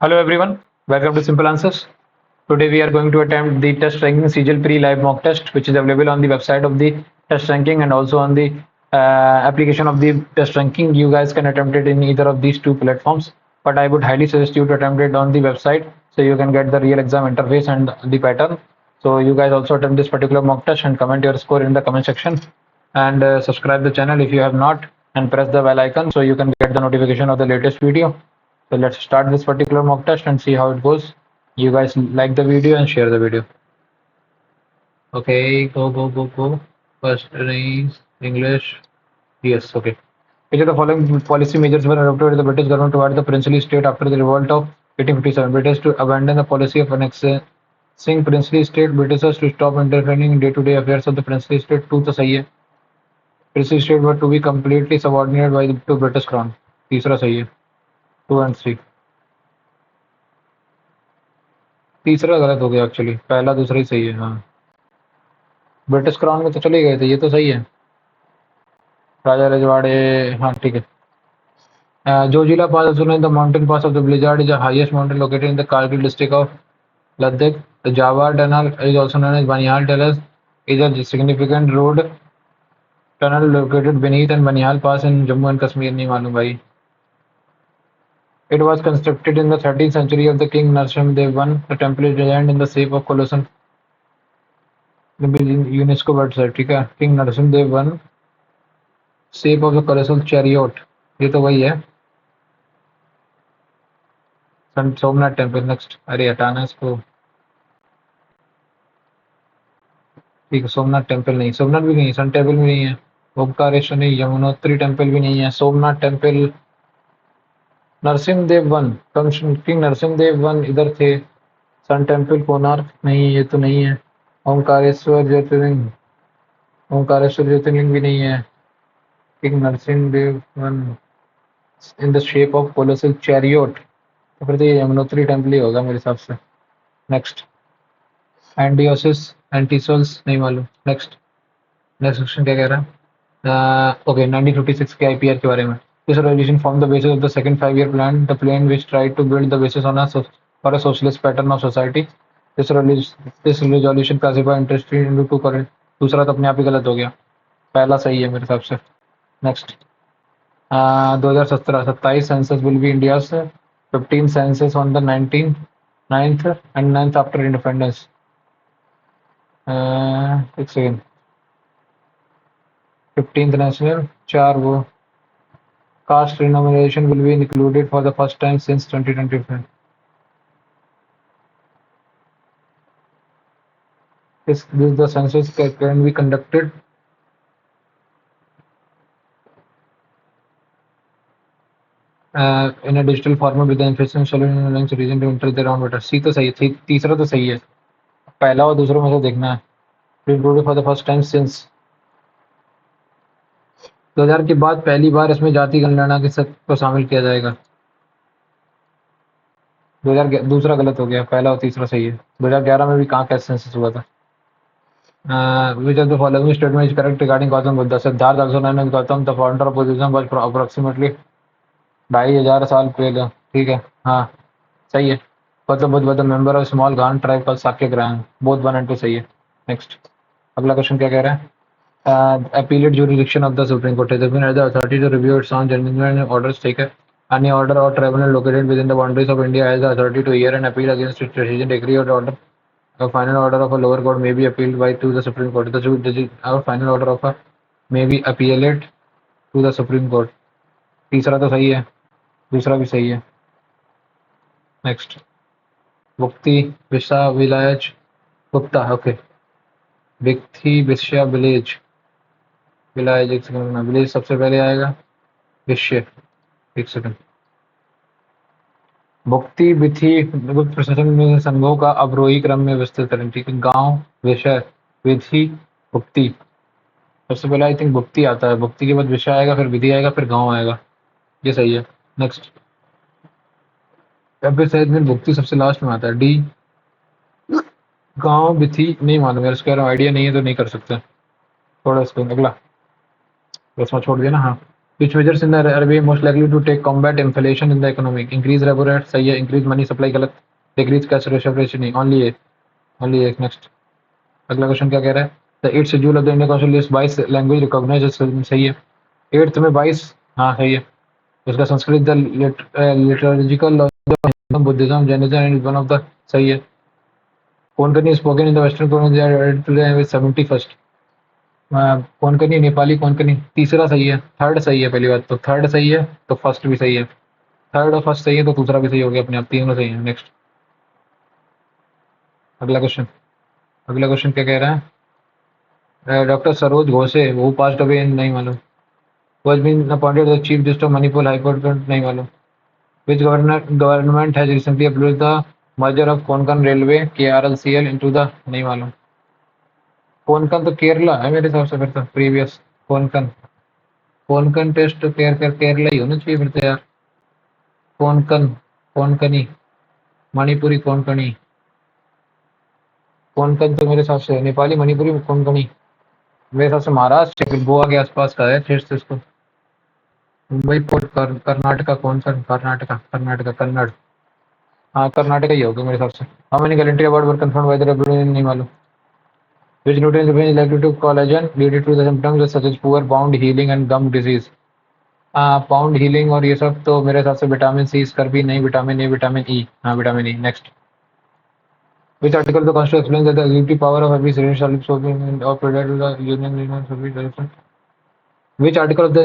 Hello everyone, welcome to Simple Answers. Today we are going to attempt the test ranking CGL pre-live mock test, which is available on the website of the test ranking and also on the application of the test ranking. You guys can attempt it in either of these two platforms, but I would highly suggest you to attempt it on the website so you can get the real exam interface and the pattern. So you guys also attempt this particular mock test and comment your score in the comment section and subscribe the channel if you have not and press the bell icon so you can get the notification of the latest video. So let's start this particular mock test and see how it goes. You guys like the video and share the video. Okay, go. First is English. Yes, okay. Which of the following policy measures were adopted by the British government toward the princely state after the revolt of 1857? British to abandon the policy of annexing princely state, Britishers to stop interfering in day-to-day affairs of the princely state. 2 तो सही है. Princely state were to be completely subordinated to British crown. तीसरा सही है. 2 and 3. तीसरा गलत हो गया एक्चुअली, पहला दूसरा ही सही है. हाँ, ब्रिटिश क्राउन में तो चले गए थे, ये तो सही है. राजा रजवाड़े, हाँ ठीक है. जोजिला पास also known as the mountain pass of the blizzard is the highest mountain located in the Kargil district of Ladakh. The Jawar Tunnel is also known as Banihaal Tunnel is a significant road tunnel located beneath and Banihaal Pass in Jammu and Kashmir. नहीं मालूम भाई. It was constructed in the 13th century of the King Narasimha Dev I. The temple is designed in the shape of colossal UNESCO world site. ठीक है. King Narasimha Dev one shape of the colossal chariot, ये तो वही है. Somnath temple next. अरे हटाना इसको. ठीक है, सोमनाथ टेम्पल नहीं, सोमनाथ भी नहीं, सन टेम्पल भी नहीं है, ओमकारेश्वर नहीं, यमुनोत्री टेम्पल भी नहीं है, Somnath temple. Narasimha Dev one, king Narasimha Dev one इधर थे. सन टेम्पल कोणार्क नहीं, ये तो नहीं है. ओमकारेश्वर ज्योतिर्लिंग, ओमकारेश्वर ज्योतिर्लिंग भी नहीं है. King Narasimha Dev one in the shape of colossal chariot, तो फिर तो ये यमुनोत्री टेम्पल ही होगा मेरे हिसाब से. नेक्स्ट. एंडियोसिस एंटीसोल्स नहीं मालूम. नेक्स्ट क्वेश्चन क्या कह रहा है. ओके, 1956 के आईपीआर के बारे में. This resolution formed the basis of the second five-year plan, the plan which tried to build the basis on for a socialist pattern of society. This resolution classified industry into two current. दूसरा तो अपने आप ही गलत हो गया, पहला सही है मेरे हिसाब से. Next. 2017 27 census will be India's 15 census on the 9th and 9th after independence. एक सेकेंड. 15th national, 4 वो. Caste renumeration will be included for the first time since 2025. This the census can be conducted in a digital format with the information solution allowing citizen to enter their own voter. सी तो सही है, तीसरा तो सही है, पहला और दूसरा में से देखना है. Included for the first time since 2000 के बाद पहली बार इसमें जाति जनगणना के सब को शामिल किया जाएगा. 2000 दूसरा गलत हो गया, पहला और तीसरा सही है. 2011 में भी कहाँ का सेंसस हुआ था. Which of the following statement is correct regarding Gautam Buddha? Siddharth also known as Gautam, the founder of Buddhism, was approximately 2500 साल पहले. ठीक है, हाँ सही है. Gautam Buddha was a member of small Ghan tribe called Sakyagrahan. Both 1 and 2 सही है. Next. अगला क्वेश्चन क्या कह रहा है. Appellate jurisdiction of the Supreme Court has been as the authority to review its own judgment and orders taken. Any order or tribunal located within the boundaries of India has the authority to hear and appeal against its decision, decree or order. A final order of a lower court may be appealed by to the Supreme Court. Our final order of a may be appealed to the Supreme Court. तीसरा तो सही है, दूसरा भी सही है. Next. भुक्ति विशा विलायज Gupta. Okay. विक्ति विषया विलेज विलायज. एक सेकंड में, विलेज सबसे पहले आएगा, विषय. एक सेकंड. भुक्ति विधि गुप्त प्रशासन में संघों का अवरोही क्रम में विस्तृत करें. ठीक है. गांव, विषय, विधि, भुक्ति. सबसे पहले आई थिंक भुक्ति आता है, भुक्ति के बाद विषय आएगा, फिर विधि आएगा, फिर गांव आएगा. ये सही है. नेक्स्ट. फिर शायद में भुक्ति सबसे लास्ट में आता है. डी. गांव, विधि नहीं मालूम यार, इसका आइडिया नहीं है तो नहीं कर सकते. थोड़ा इसको अगला बस छोड़ दिया ना. हाँ. Which measures in the RBI most likely to take combat inflation in the economy? Increase repo rate सही है, increase money supply गलत, decrease cash ratio नहीं, only एक next. अगला क्वेश्चन क्या कह रहा है? The 8th schedule of the Indian Constitution lists 22 language recognized सही है. 8th में 22 हाँ सही है. उसका Sanskrit the liturgical language of Buddhism, Jainism and one of the सही है. Konkani spoken in the western province they are added to the 71st. Konkani Nepali Konkani तीसरा सही है, थर्ड सही है. पहली बात तो थर्ड सही है तो फर्स्ट भी सही है, थर्ड और फर्स्ट सही है तो दूसरा भी सही हो गया अपने आप, तीनों सही है. नेक्स्ट अगला क्वेश्चन क्या कह रहा है? डॉक्टर सरोज घोषे वो पास्ट अवे नहीं मालूम. Was been appointed the chief justice of Manipur high court नहीं मालूम. Which government has recently approved the merger of Konkan railway KRLCL into the नहीं मालूम. कोंकण तो केरला है मेरे हिसाब से, फिर तो प्रीवियस कोंकण टेस्ट केरला ही होना चाहिए फिर तो यार. कोंकणी मणिपुरी कोंकणी कोंकण तो मेरे हिसाब से नेपाली मणिपुरी कोंकणी मेरे हिसाब से महाराष्ट्र फिर गोवा के आसपास का है फिर इसको. मुंबई पोर्ट कर्नाटका कोंकण कर्नाटका कन्नड़ हाँ कर्नाटका ही होगा मेरे हिसाब से. How many gallantry award were confirmed by the WHO नहीं मालूम. Which nutrient is likely to collagen related to the symptoms such as poor bound healing and gum disease. Pound healing और ये सब तो मेरे हिसाब से विटामिन सी, स्कर्बी नहीं, विटामिन ए, विटामिन ई. हाँ vitamin E. Next which article of the constitution explains that the executive power of every state shall be spoken or provided to the union service direction. Which article of the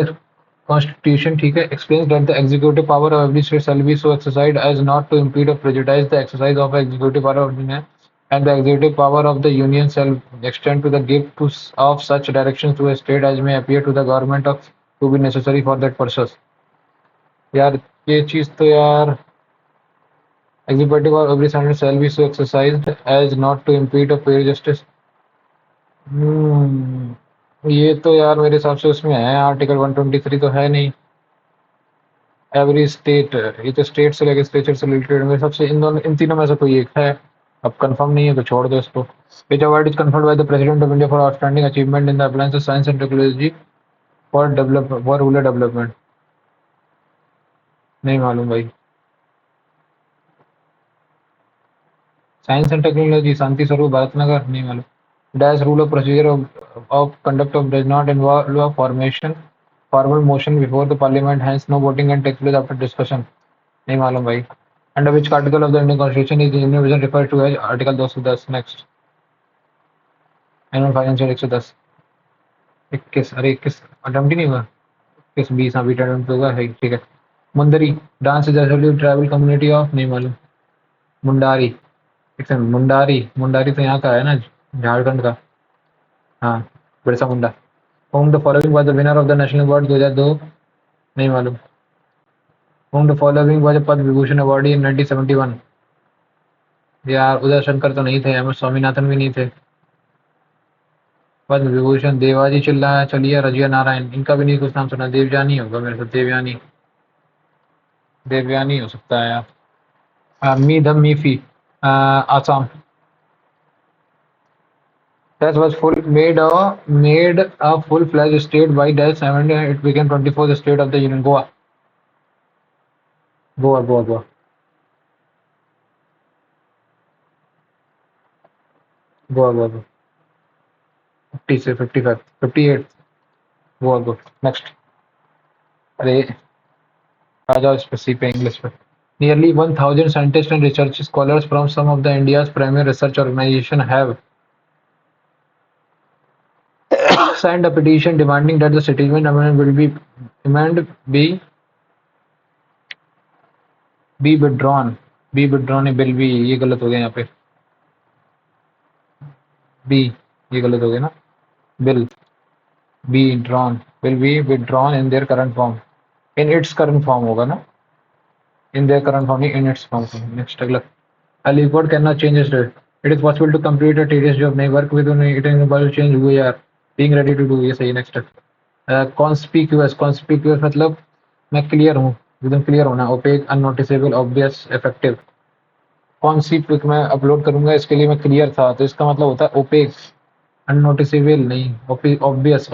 constitution ठीक है explains that the executive power of every state shall be so exercised as not to impede or prejudice the exercise of executive power of the union, and the executive power of the union shall extend to the gift of such directions to a state as may appear to the government of to be necessary for that purpose. यार ये चीज तो यार executive or every standard shall be so exercised as not to impede or prejudice. ये तो यार मेरे हिसाब से उसमें है आर्टिकल 123 तो है नहीं. एवरी स्टेट ये तो स्टेट से लेकर स्टेचर से रिलेटेड मेरे हिसाब से इन तीनों में से कोई एक है. अब कंफर्म नहीं है तो छोड़ दो इसको. Which award is conferred by the President of India for outstanding achievement in the appliance of science and technology for rural development? नहीं मालूम भाई. Science and technology Shanti Swarup Bharat Nagar नहीं मालूम. Dash rule of procedure of conduct of does not involve formal motion before the parliament, hence no voting can take place after discussion. नहीं मालूम भाई. Under which article of the Indian Constitution is the Union Vision referred to as Article 210? Next. Annual Financial 110 21 अरे 21 attempt ही नहीं हुआ. 21 20 हाँ beta attempt होगा है ठीक है. Mundari dance is tribal community of नहीं मालूम. मुंडारी मुंडारी तो यहाँ का है ना, झारखंड का. हाँ Birsa Munda. Whom the following was the winner of the National Award 2002 नहीं मालूम. Whom the following was a Padma Vibhushan awardee in 1971? यार उदय शंकर तो नहीं थे, एम.एस. स्वामीनाथन भी नहीं थे. पद्म विभूषण देवाजी चलिया रजिया नारायण इनका भी नहीं कुछ नाम सुना. देवयानी होगा मेरे साथ. देवयानी हो सकता है यार. मीफी Assam. That was made a full-fledged state by Dash 7 it became 24th state of the Union. Goa. 50 से 55 58 Goa. Next. अरे आ जाओ इस पे सी पे इंग्लिश पे. Nearly 1,000 scientists and research scholars from some of the India's premier research organization have signed a petition demanding that the Citizen Amendment be withdrawn. Bill भी ये गलत हो गया यहाँ पे. बी ये गलत हो गया ना. Bill be withdrawn in their current form. In its current form होगा ना. In their current form नहीं in its form. Next अगला. A report cannot change its date. It is possible to complete a tedious job. नहीं work with it in change हुए यार. Being ready to do ये सही. Next conspicuous मतलब मैं clear हूँ, एकदम क्लियर होना. Opaque unnoticeable obvious effective. Conspicuous मैं अपलोड करूंगा इसके लिए मैं क्लियर था तो इसका मतलब होता है ओपेक. अननोटिसेबल नहीं, obvious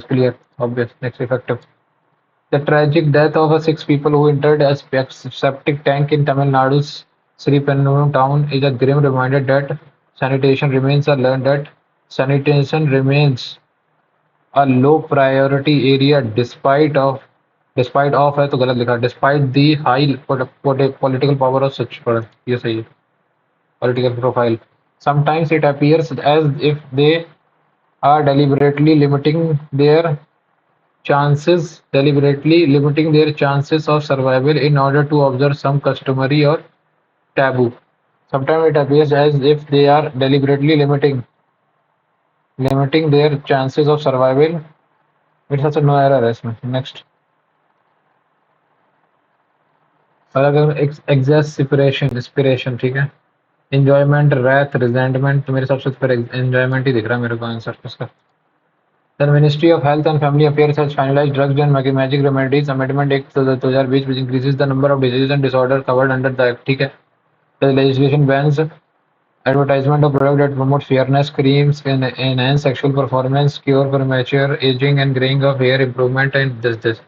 clear obvious. Next effective. The tragic death of 6 people who entered a septic tank in Tamil Nadu's Sriperumburum town is a grim reminder that sanitation remains a low priority area despite of है तो गलत लिखा despite the high political power of such ये सही है political profile. Sometimes it appears as if they are deliberately limiting their chances of survival in order to observe some customary or taboo. Sometimes it appears as if they are deliberately limiting their chances of survival. It's such a no error है इसमें. Next. और अगर exasperation ठीक है. Enjoyment, wrath, resentment तो मेरे हिसाब से फिर enjoyment ही दिख रहा है मेरे को आंसर इसका. The Ministry of Health and Family Affairs has finalized Drugs and Magic Remedies Amendment Act 2020 which increases the number of diseases and disorders covered under the act. ठीक है. The legislation bans advertisement of products that promote fairness, creams, enhance sexual performance, cure premature aging and graying of hair, improvement and this.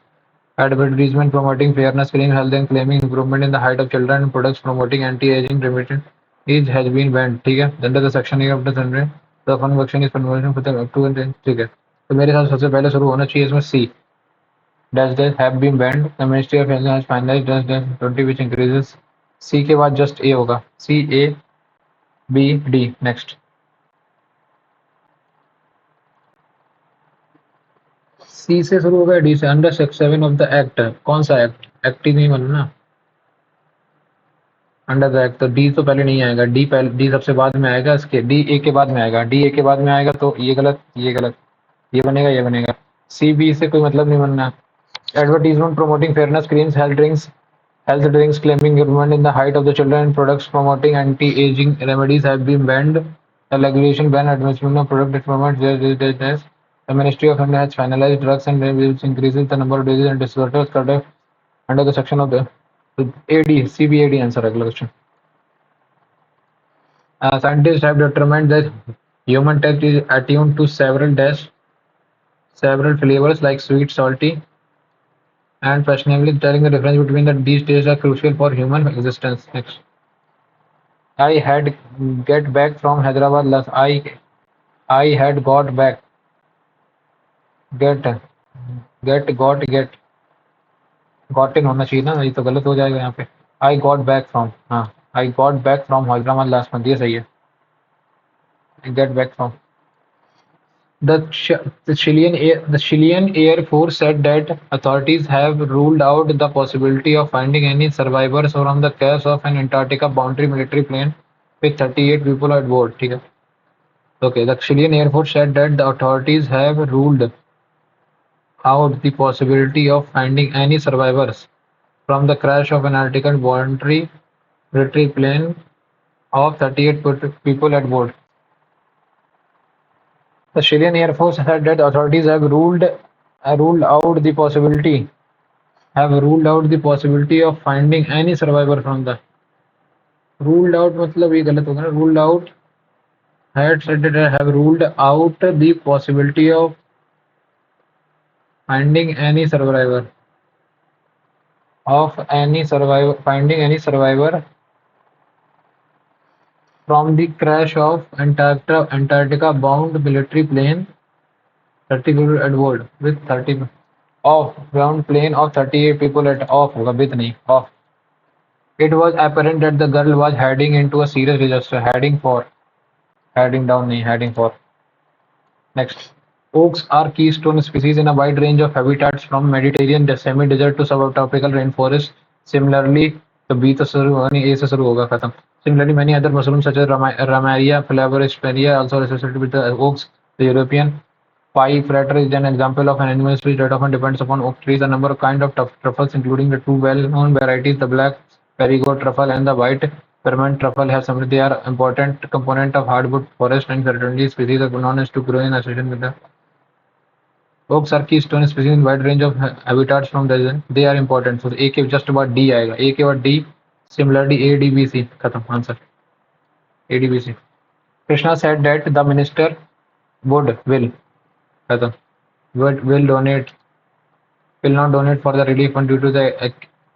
Advertisement promoting fairness, cream health and claiming improvement in the height of children and products promoting anti-aging remission has been banned. ठीक है. Under the section A of the Sunday, the fund function is conversion for the up to ठीक है. तो मेरे हिसाब से सबसे पहले शुरू होना चाहिए इसमें C. Dash have been banned. The Ministry of Health has finalized dash 20 which increases. C के बाद just A होगा. C A B D next. C से शुरू होगा D से. Under section 7 of the act कौन सा act? Act ही नहीं बनना. अंडर द एक्ट तो डी तो पहले नहीं आएगा. डी सबसे बाद में आएगा. इसके डी ए के बाद में आएगा. डी ए के बाद में आएगा तो ये गलत ये बनेगा. सी बी से कोई मतलब नहीं बनना. Advertisement promoting fairness creams health drinks claiming improvement in the height of the children and products promoting anti-aging remedies have been banned. The regulation ban advertisement of product that promote this. The Ministry of Health has finalized drugs and which increases the number of diseases and disorders covered under the section of the AD CBAD answer regular question. Scientists have determined that human taste is attuned to several flavors like sweet, salty, and fashionably telling the difference between these tastes are crucial for human existence. Next. I had get back from Hyderabad last. I had got back. Gotten होना चाहिए ना. ये तो गलत हो जाएगा यहाँ पे. I got back from. हाँ. I got back from Hyderabad last month. ये सही है. I get back from. The Chilean Air Force said that authorities have ruled out the possibility of finding any survivors from the crash of an Antarctica boundary military plane with 38 people on board. ठीक है. Okay, the Chilean Air Force said that the authorities have ruled out the possibility of finding any survivors from the crash of an Antarctica boundary military plane of 38 people at board. The Chilean Air Force said that authorities have ruled out the possibility of finding any survivor from the. Ruled out मतलब ये गलत होगा ना. Ruled out had said that have ruled out the possibility of finding any survivor from the crash of Antarctica bound military plane 30 people at board with 30 off ground plane of 38 people at off होगा with नहीं off. It was apparent that the girl was heading into a serious disaster. Heading down नहीं heading for. Next. Oaks are keystone species in a wide range of habitats from Mediterranean semi-desert to subtropical rainforest. Similarly, तो B तो शुरू होगा नहीं, A से शुरू होगा खत्म. Similarly, many other mushrooms such as Ramaria, Flavorisperia also associated with the oaks. The European pie frater is an example of an animal species that often depends upon oak trees. A number of kinds of truffles, including the two well-known varieties, the black Perigord truffle and the white Permanent truffle, have some. They are important component of hardwood forest and certainly species are known to grow in association with the oaks are keystone species in wide range of habitats from the. They are important. So A के just about D आएगा. A के बाद D. Similarly, A, D, B, C. खत्म answer. A, D, B, C. Krishna said that the minister will donate will not donate for the relief fund due to the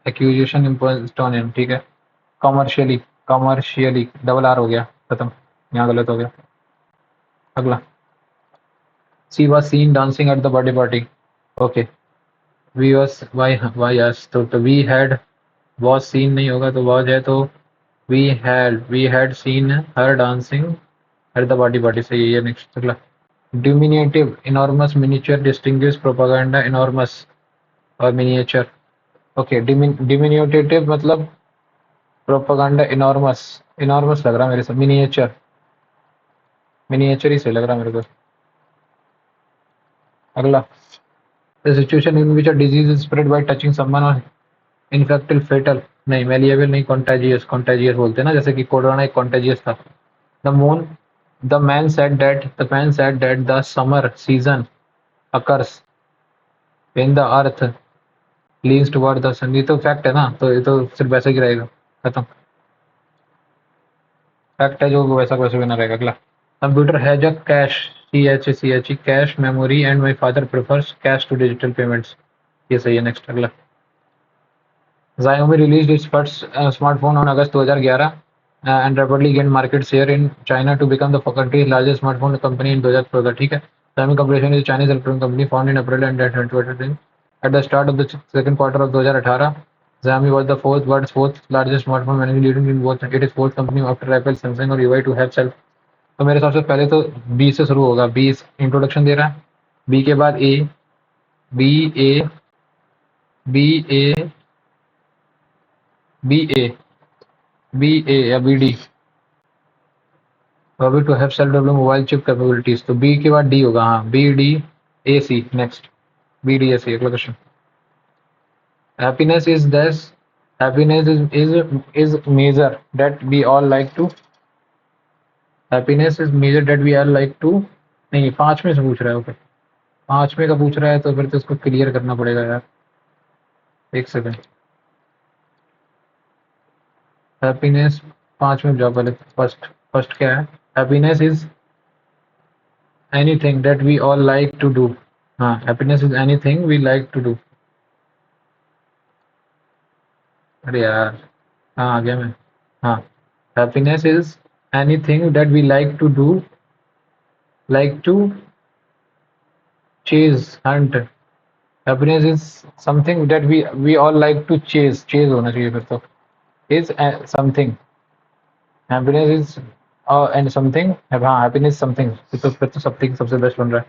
accusation imposed on him, ठीक है। Commercially, commercially double R हो गया, खत्म, यहाँ गलत हो गया। अगला, she was seen dancing at the birthday party, okay. We was why yes, तो वी हैड, वॉज सीन नहीं होगा तो वॉज है, तो we had seen her dancing at the party, party सही है। नेक्स्ट अगला, diminutive enormous miniature distinguish propaganda enormous और मिनिएचर, ओके। डिमिनिएटिव मतलब प्रोपागेंडा इनॉर्मस, इनॉर्मस लग रहा है मेरे से, मिनिएचर, मिनिएचर ही सही लग रहा है मेरे को। अगला, the situation in which a disease is spread by touching someone और इन्फेक्टिव फेटल, नहीं मेलिएबल नहीं, कॉन्टेजियस, कॉन्टेजियस बोलते हैं ना, जैसे कि कोरोना एक कॉन्टेजियस था। The man said that the summer season occurs when the earth leans toward the sun, ये तो फैक्ट है ना, तो ये तो सिर्फ वैसे ही रहेगा, खत्म। फैक्ट है जो वैसा वैसे भी ना रहेगा। अगला, computer has a cache, C H E cache memory and my father prefers cash to digital payments, ये सही है। नेक्स्ट अगला, Xiaomi released its first smartphone on August 2011 and rapidly gained market share in China to become the country's largest smartphone company in 2014, ठीक है। Xiaomi Corporation is a Chinese electronic company founded in April and 2013. At the start of the second quarter of 2018, Xiaomi was the world's fourth largest smartphone manufacturer, leading in both it is fourth company after Apple, Samsung और UI to have self। तो मेरे हिसाब से पहले तो B से शुरू होगा, बी इंट्रोडक्शन दे रहा है, बी के बाद A, B A, B A, B A, B A या B D, Huawei to have self-developed mobile chip capabilities, तो बी के बाद डी होगा, हाँ, B D A C. Next, B D A C. अगला question, happiness is this, happiness is measure that we all like to, happiness is measure that we all like to, नहीं पांचवें से पूछ रहा है, ओके। पांचवें का पूछ रहा है तो फिर तो इसको क्लियर करना पड़ेगा यार, एक सेकेंड। हैप्पीनेस पांचवें जाओ पहले, फर्स्ट, फर्स्ट क्या है, happiness is anything that we all like to do, हाँ, happiness is anything we like to do. अरे यार, हाँ आ गया मैं, हाँ, happiness is anything that we like to do, like to chase hunt, happiness is something that we all like to chase, chase होना चाहिए फिर तो, is something, happiness is and something, हाँ हैप्पीनेस समथिंग, फिर तो समथिंग सबसे best बन रहा है,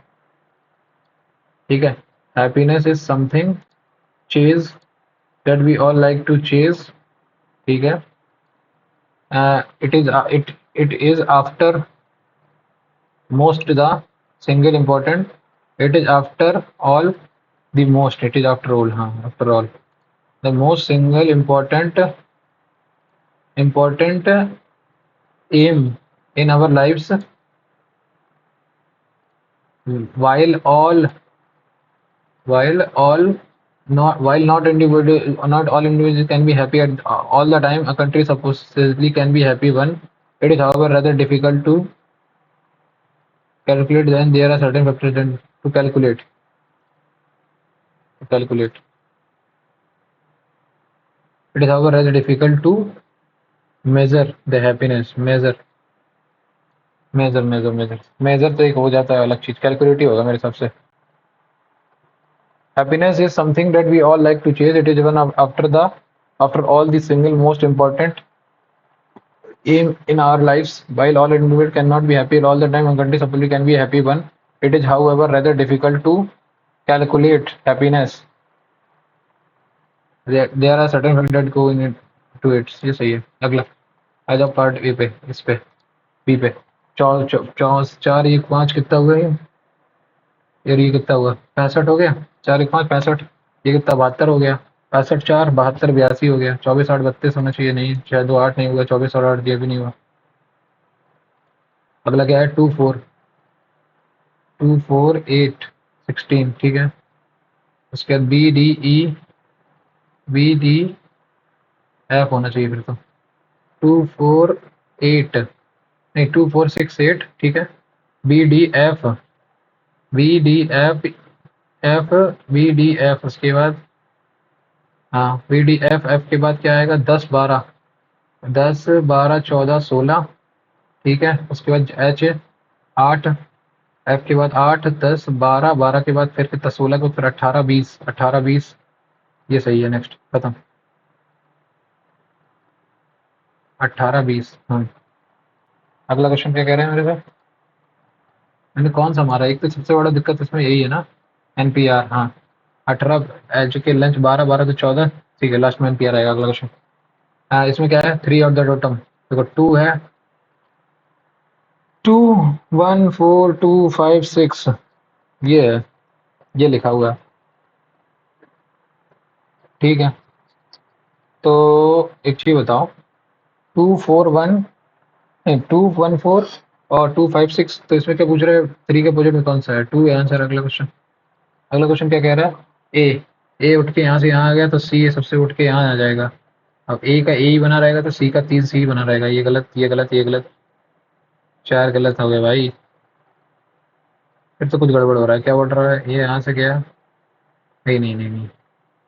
ठीक है। Happiness is something chase that we all like to chase, ठीक है। it is after most the single important, it is after all the most, it is after all, हाँ after all the most single important aim in our lives, while not all individuals can be happy at all the time, a country supposedly can be happy one, it is however rather difficult to calculate, then there are certain factors to calculate, it is however rather difficult to measure the happiness, measure तो एक हो जाता है अलग चीज, calculate ही होगा मेरे हिसाब से। happiness is something that we all like to chase, it is even after all the single most important aim in our lives, while all individuals cannot be happy all the time, one country supposedly can be a happy one, it is however rather difficult to calculate happiness, there are certain factors that go into it, ये सही है। अगला आ जाओ part A पे, इस पे B पे, चार एक पाँच कितना हुआ यार, ये कितना हुआ, 65 हो गया, 4 1 5 65, ये कितना 72 हो गया, 65 4 72 82 हो गया, 24 8 32 होना चाहिए, नहीं शायद 2 8 नहीं हुआ, 24 और 8 ये भी नहीं हुआ। अगला क्या है, 2 4 8 16, ठीक है। उसके बाद बी डी एफ होना चाहिए फिर तो, 2 4 8 नहीं 2 4 6 8, ठीक है। B D F F B D F, उसके बाद हाँ बी डी एफ, एफ के बाद क्या आएगा, 10 12, 10 12 14 16, ठीक है। उसके बाद एच 8, एफ के बाद 8 10 12, 12 के बाद फिर कितना 16 को, फिर 18 20, 18 20, ये सही है। नेक्स्ट खत्म। 18 20, हाँ। अगला क्वेश्चन क्या कह रहे हैं मेरे साथ, मैंने कौन सा मारा, एक तो सबसे बड़ा दिक्कत इसमें यही है ना, एनपीआर, हाँ। 18 एच के लंच, 12 12 तो 14, ठीक है, लास्ट में एनपीआर आएगा। अगला क्वेश्चन, हाँ इसमें क्या है, 3 ऑफ द टोटम, देखो 2 है, 2 1 4 2 5 6, ये है, ये लिखा हुआ है, ठीक है। तो एक चीज बताओ, 2 4 1, 2 1 4 और 2 5 6, तो इसमें क्या पूछ रहे हैं, 3 के अपोजिट में कौन सा है, 2 है आंसर। अगला क्वेश्चन, अगला क्वेश्चन क्या कह रहा है, ए, ए उठ के यहाँ से यहाँ आ गया तो सी सबसे उठ के यहाँ आ जाएगा। अब ए का ए ही बना रहेगा तो सी का 3 सी बना रहेगा, ये गलत, ये गलत, ये गलत, 4 गलत हो गए भाई। फिर तो कुछ गड़बड़ हो रहा है, क्या बोल रहा है ये, यहाँ से गया, नहीं नहीं नहीं नहीं,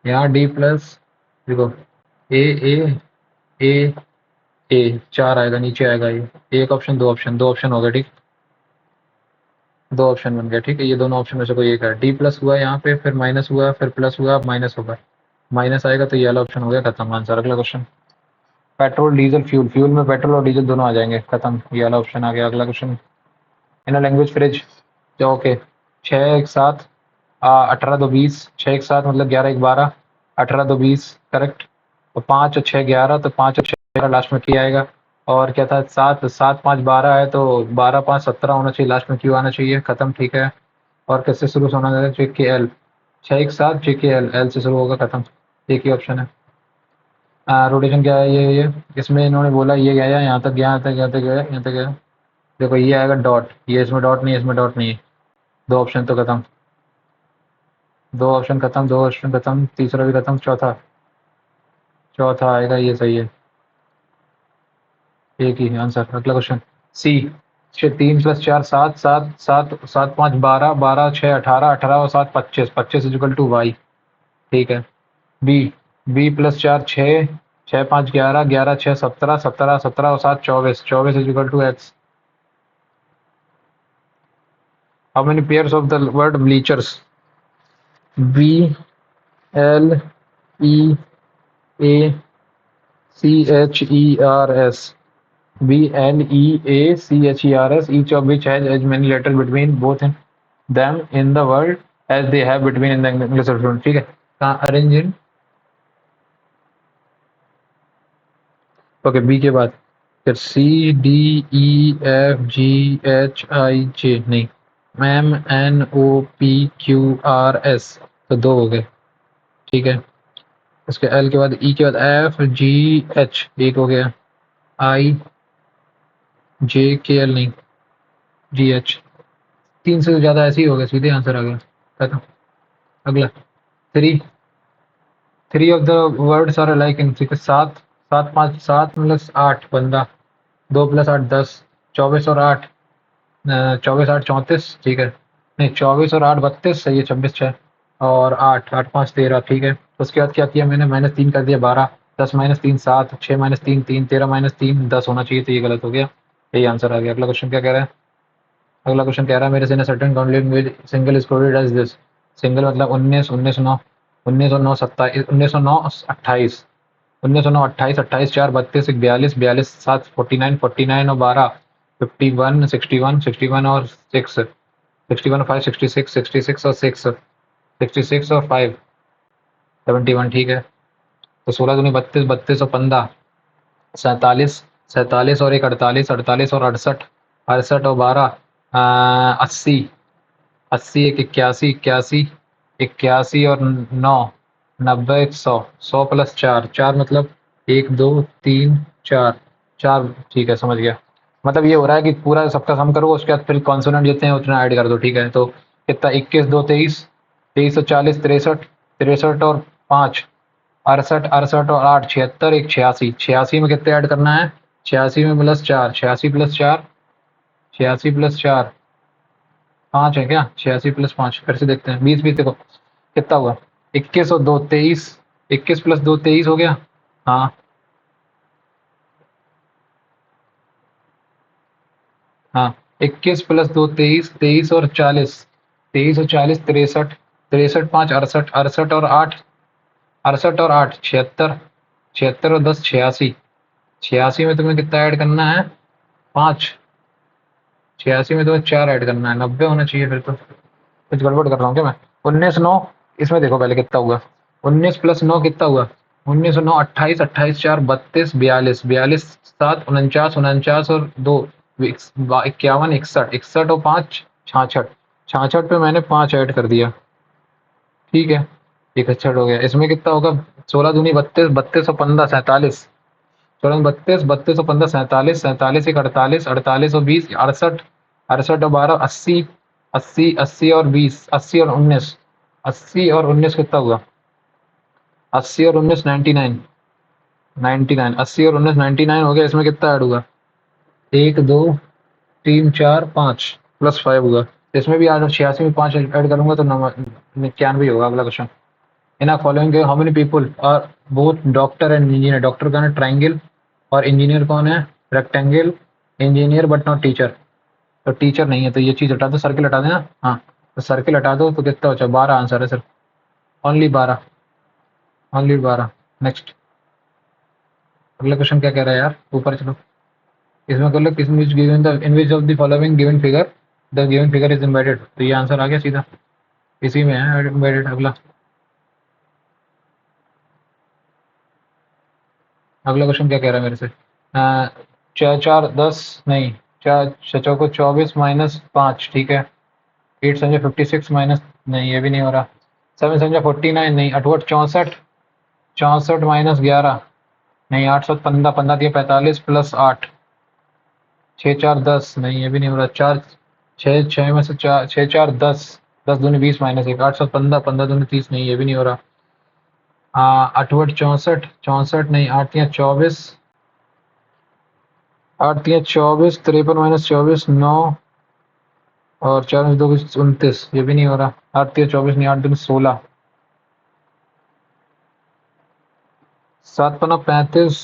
यहाँ डी प्लस, देखो ए ए ए ए, 4 आएगा, नीचे आएगा ये, एक ऑप्शन, दो ऑप्शन, दो ऑप्शन हो गए, ठीक, दो ऑप्शन बन गया, ठीक है। ये दोनों ऑप्शन में से कोई एक है, डी प्लस हुआ यहाँ पे, फिर माइनस हुआ, फिर प्लस हुआ, माइनस होगा, माइनस आएगा तो ये वाला ऑप्शन हो गया, खत्म आंसर। अगला question, petrol diesel fuel, fuel में पेट्रोल और डीजल दोनों आ जाएंगे, खत्म, ये वाला ऑप्शन आ गया। अगला क्वेश्चन, इन लैंग्वेज फ्रिज, जो ओके, 6 1 7, 18 2 20, 6 1 7 मतलब 11 1 12, 18 2 20 करेक्ट। तो 5 और 6 11, तो 5 और 6 लास्ट में किया आएगा। और क्या था, 7 7 5 12 है, तो 12 5 17 होना चाहिए, लास्ट में क्यों आना चाहिए, खत्म, ठीक है। और किससे शुरू होना चाहिए, जे के एल, 6 1 7 जे के एल, एल से शुरू होगा, खत्म, एक ही ऑप्शन है। रोटेशन क्या है, ये इसमें इन्होंने बोला ये गया यहाँ तक गया, यहाँ तक, यहाँ तक गया, यहाँ तक गया, देखो ये आएगा डॉट, ये इसमें डॉट नहीं है, इसमें डॉट नहीं है, दो ऑप्शन तो खत्म, दो ऑप्शन खत्म, दो ऑप्शन खत्म, तीसरा भी खत्म, चौथा, चौथा आएगा, ये सही है, एक ही आंसर। अगला क्वेश्चन, सी, 3 + 4 7 7 7 7 5 12, 12 6 18, 18 और 7 25, 25 इजिकल टू वाई, ठीक है। बी, बी + 4 6, 6 5 11, 11 6 17, 17 17 और 7 24, 24 is equal to X. How many pairs of the word bleachers, B L E A C H E R S, BLEACHERS, each of which has as many letters between both in them in the world as they have between in the English alphabet, ठीक है। कहाँ arrange in, okay, B के बाद फिर CDEFGHIJ, नहीं, MNOPQRS, तो दो हो गए, ठीक है। उसके एल के बाद, ई के बाद FGH, एक हो गया, IJKL, नहीं, GH, 3 से ज़्यादा ऐसे ही हो गया, सीधे आंसर आ गया, खत्म। अगला, three, three of the words are like in, ठीक है। 7 7 5 7 + 8 बंदा, 2 + 8 10, 24 और 8, 24 8 34, ठीक है, नहीं 24 और 8 32, सही है, 26 6 और 8 8 5 13, ठीक है। उसके बाद क्या किया मैंने, -3 कर दिया, 12, 10 -3 7, 6 -3 3, 13 -3 10 होना चाहिए, तो ये गलत हो गया, यही आंसर आ गया। अगला क्वेश्चन क्या कह रहा है, अगला क्वेश्चन कह रहा है, मेरे से certain count language single is coded as this, single मतलब 19 19 9, 19 और 9 27, 19 और 9 28, 19 और 9 28, 28 4 32, 42 42 7 49 49 और 12 51 61 61 और 6 61 5 66 66 और 6 66 और 5 71, ठीक है। तो 16 दूनी 32, 32 और 15 47, 47 और 1 48, 48 और 68, 68 और 12 80, 80 1 81, 81 81 और 9 90 100, 100 + 4, 4 मतलब 1 2 3 4, 4, ठीक है, समझ गया। मतलब ये हो रहा है कि पूरा सबका सम करो, उसके बाद फिर कॉन्सोनेंट जितने हैं उतना ऐड कर दो, ठीक है। तो कितना, 21 2 23, 23 और 40 63, 63 और 5 68, 68 और 8 76, 1 86, 86 में कितने ऐड करना है, 86 में +4, 86 + 4, 86 + 4, 5 है क्या? 86+5 फिर से देखते हैं। 20 20 देखो कितना हुआ? 21 और 2 23। 21 + 2 23 हो गया। हाँ हाँ। 21 + 2 23, 23 और 40, 23 और 40 63, 63 5 68, 68 और 8, 68 और 8 76, 76 और 10 86। 86 में तुम्हें कितना ऐड करना है? 5। 86 में तुम्हें 4 ऐड करना है, 90 होना चाहिए फिर तो। कुछ गड़बड़ कर रहा हूँ क्या मैं? 19 9। इसमें देखो पहले कितना हुआ? 19 + 9 कितना हुआ? 19 और 9 28, 28 4 32, 42, 42 7 49, 49 और 2 51, 61, 61 और 5 66। 66 पे मैंने 5 ऐड कर दिया। ठीक है, 61 हो गया। इसमें कितना होगा? 16 दूनी 32, 32 और 15 47, 16 32, 32 और 15 47, 47 एक 48, 48 और 20 68, 68 और 12 80, 80 80 और 20 80 और 19, 80 और 19 कितना हुआ? 80 और 19 99, 99 80 और 19 99 हो गया। इसमें कितना ऐड हुआ? 1 2 3 4 5 +5 हुआ। इसमें भी 86 में 5 ऐड करूंगा तो 91 होगा। अगला question. In are following how many people are both doctor and engineer? Doctor कौन है? ट्राइंगल। और इंजीनियर कौन है? Rectangle. Engineer but not teacher. तो टीचर नहीं है तो ये चीज हटा दो, सर्किल हटा देना। हाँ, तो सर्किल हटा दो तो कितना हो? 12 आंसर है सर। ओनली 12। ओनली 12। नेक्स्ट। अगला क्वेश्चन क्या कह रहा है यार? ऊपर चलो। इसमें कर लो किस which given the in which of the following given figure the given figure is embedded. तो ये आंसर आ गया सीधा, इसी में है एम्बेडेड। अगला। अगला क्वेश्चन क्या कह रहा है मेरे से? चार चार 10 नहीं, चार छः को 24 -5 ठीक है। 8 समझे 56 माइनस, नहीं ये भी नहीं हो रहा। 7 समझे 49 नहीं। 8 64, 64 -11 नहीं। 8 7 15, 15 दिया 45 +8, 6 4 10 नहीं ये भी नहीं हो रहा। 4 6 6 में से 4 6 4 10, 10 दूनी 20 -1 8 7 15, 15 दूनी 30 नहीं ये भी नहीं हो रहा। हाँ 8 64, 64 नहीं। 8 3 24, 8 3 24, 53 -24 9 और 4 में 2 29 ये भी नहीं हो रहा। 8 3 24 नहीं। 8 दूनी 16, 7 5 35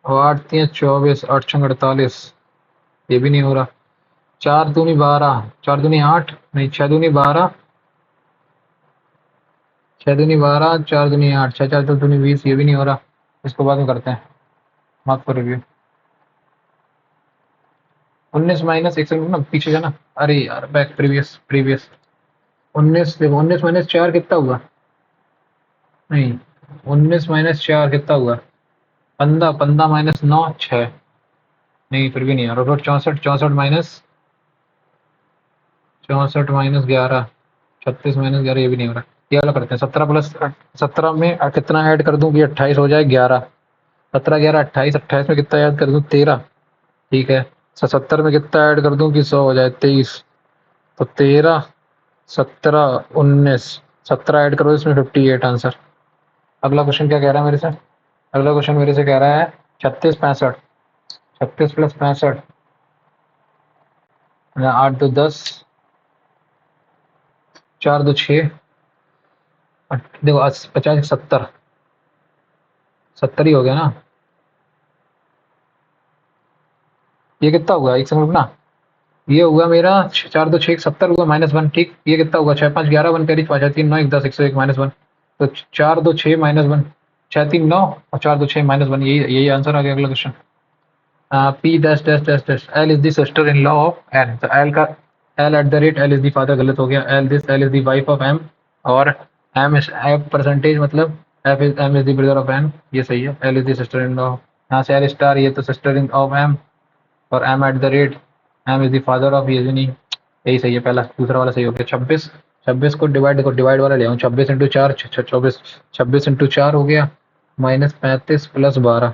और 8 3 24, 8 6 48 ये भी नहीं हो रहा। 4 दूनी 12, 4 दूनी 8 नहीं। 6 दूनी 12, 6 दूनी 12, 4 दूनी 8, 6 4 दूनी 20 ये भी नहीं हो रहा। इसको बाद में करते हैं, मार्क पर रिव्यू। 19 माइनस एक सेकंड ना पीछे जाना। अरे यार बैक, प्रीवियस प्रीवियस। 19 देखो, 19 -4 कितना हुआ? नहीं, 19 -4 कितना हुआ? 15, 15 -9 6 नहीं फिर भी नहीं आ रहा। 64, 64 माइनस 64 -11, 36 -11 ये भी नहीं हो रहा। ये वाला करते हैं। 17 प्लस 17 में कितना ऐड कर दूं कि 28 हो जाए? 11। 17 11 28, 28 में कितना ऐड कर दूं? 13 ठीक है। 70 में कितना ऐड कर दूं कि 100 हो जाए? 23। तो 13 17 19, 17 ऐड करो इसमें 58 आंसर। अगला क्वेश्चन क्या कह रहा है मेरे से? अगला क्वेश्चन मेरे से कह रहा है 36 65, 36 + 65 8 2 10, 4 2 6 देखो 50 70, 70 ही हो गया ना। ये कितना हुआ? एक सेकंड रुकना। ये हुआ मेरा 4 2 6 70 हुआ -1 ठीक। ये कितना हुआ? 6 5 11 1 कैरी 5 3 9 1 10 101 -1। तो 4 2 6 -1, 6 3 9 और 4 2 6 -1 यही यही आंसर आ गया। अगला question. P dash dash dash dash L is the sister in law of N. तो एल का L at the rate L is the father गलत हो गया। L this L is the wife of M. और M is F percentage मतलब F is M is the brother of N. ये सही है। L is the sister in law. यहाँ से एल स्टार, ये तो सिस्टर इन ऑफ एम। और M at the rate M is the father of, ये नहीं। यही सही है पहला। दूसरा वाला सही हो गया। 26, 26 को डिवाइड को डिवाइड वाला ले आऊँ। 26 इंटू 4 24, 26 इंटू 4 हो गया -35 + 12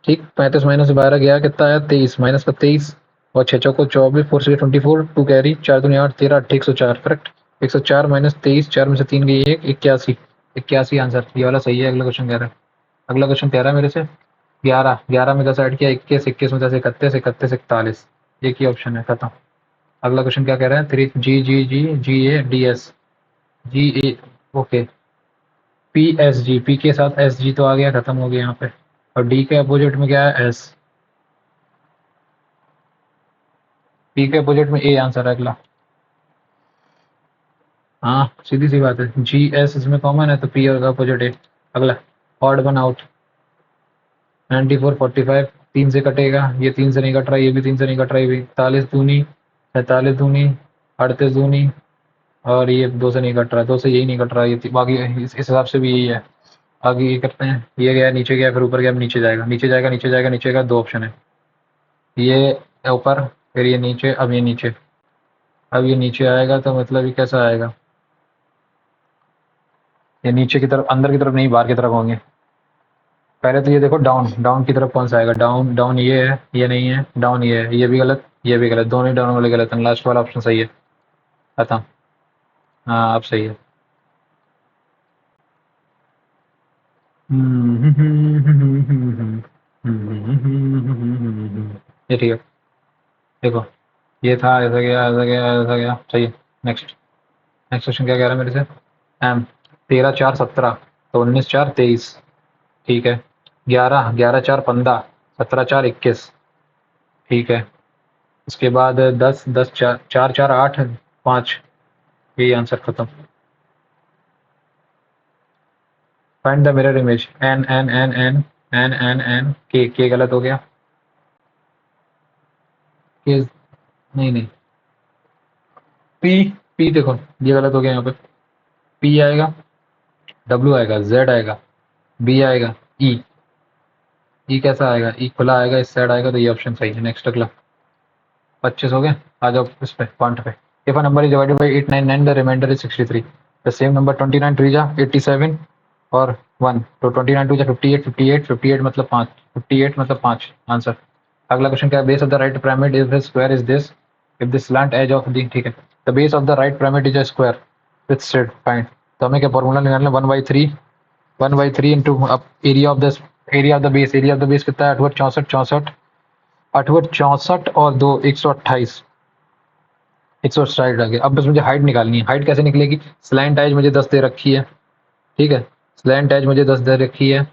ठीक। 35 -12 गया कितना आया? 23 माइनस का 23 और 6 चौको 24 4 से 24 2 कैरी 4 दूनी 8 13 8 104 करेक्ट। 104 -23 4 में से 3 गई 1 81, 81 आंसर। ये वाला सही है। अगला क्वेश्चन कह रहा है। अगला क्वेश्चन कह रहा है मेरे से 11, 11 में 10 ऐड किया 21, 21 में 10 31, 31 41। एक ही ऑप्शन है, खत्म। अगला क्वेश्चन क्या कह रहा है? 3 GGGGADS ओके। PSG पी के साथ SG तो आ गया, खत्म हो गया यहाँ पे। और डी के अपोजिट में क्या है? एस। पी के अपोजिट में ए आंसर है अगला। हाँ सीधी सी बात है, GS इसमें कॉमन है तो पी का अपोजिट ए। अगला ऑड वन आउट। 94 45 3 से कटेगा, ये 3 से नहीं कट रहा, ये भी 3 से नहीं कट रहा, ये भी 41 दूनी 47 दूनी 38 दूनी, और ये 2 से नहीं कट रहा, 2 से यही नहीं कट रहा, ये बाकी इस हिसाब से भी यही है। आगे ये करते हैं, ये गया नीचे गया, फिर ऊपर गया, अब नीचे जाएगा, नीचे जाएगा, नीचे जाएगा, नीचे का 2 ऑप्शन है। ये ऊपर, फिर ये नीचे, अब ये नीचे। अब ये नीचे आएगा तो मतलब ये कैसा आएगा? ये नीचे की तरफ, अंदर की तरफ नहीं, बाहर की तरफ होंगे। पहले तो ये देखो डाउन, डाउन की तरफ कौन सा आएगा? डाउन, डाउन ये है, ये नहीं है, डाउन ये है, ये भी गलत, ये भी गलत, दोनों ही डाउन वाले गलत हैं, लास्ट वाला ऑप्शन सही है। खत्म। हाँ अब सही है। ये ठीक है। देखो ये था, ऐसा गया, ऐसा गया, ऐसा गया, सही है। नेक्स्ट। नेक्स्ट क्वेश्चन क्या कह रहा है मेरे से? एम 13 4 17 तो 19 4 23, ठीक है। 11 11 4 15 17 4 21, ठीक है। उसके बाद 10 10 4 4 4 8 5, यही आंसर खत्म। Find the mirror image. N N N N N N N के गलत हो गया। के नहीं नहीं, पी, पी देखो ये गलत हो गया यहाँ पे। पी आएगा, डब्ल्यू आएगा, जेड आएगा, बी आएगा, ई। ई कैसा आएगा? ई खुला आएगा, इस साइड आएगा, तो ये ऑप्शन सही है। नेक्स्ट अगला। 25 हो गए। आ जाओ इस पे पॉइंट पे। If a number is divided by 899 the remainder is 63। The same number 29 3 जा 87 और 1, तो 29 2 जा 58 58 58 मतलब 5, 58 मतलब 5 आंसर। अगला क्वेश्चन क्या है? Base of the right pyramid if the square is this, if the slant edge of the, ठीक है। The base of the right pyramid is a square with straight, find. तो हमें क्या फॉर्मूला निकालना है? 1/3, 1/3 into area of the, area of the base, area of the base कितना है? 68 64 64, 68 64 और 2 128, 160 आ गया। अब बस मुझे हाइट निकालनी है। हाइट कैसे निकलेगी? स्लैंट एज मुझे 10 दे रखी है, ठीक है। स्लैंट एज मुझे 10 दे रखी है,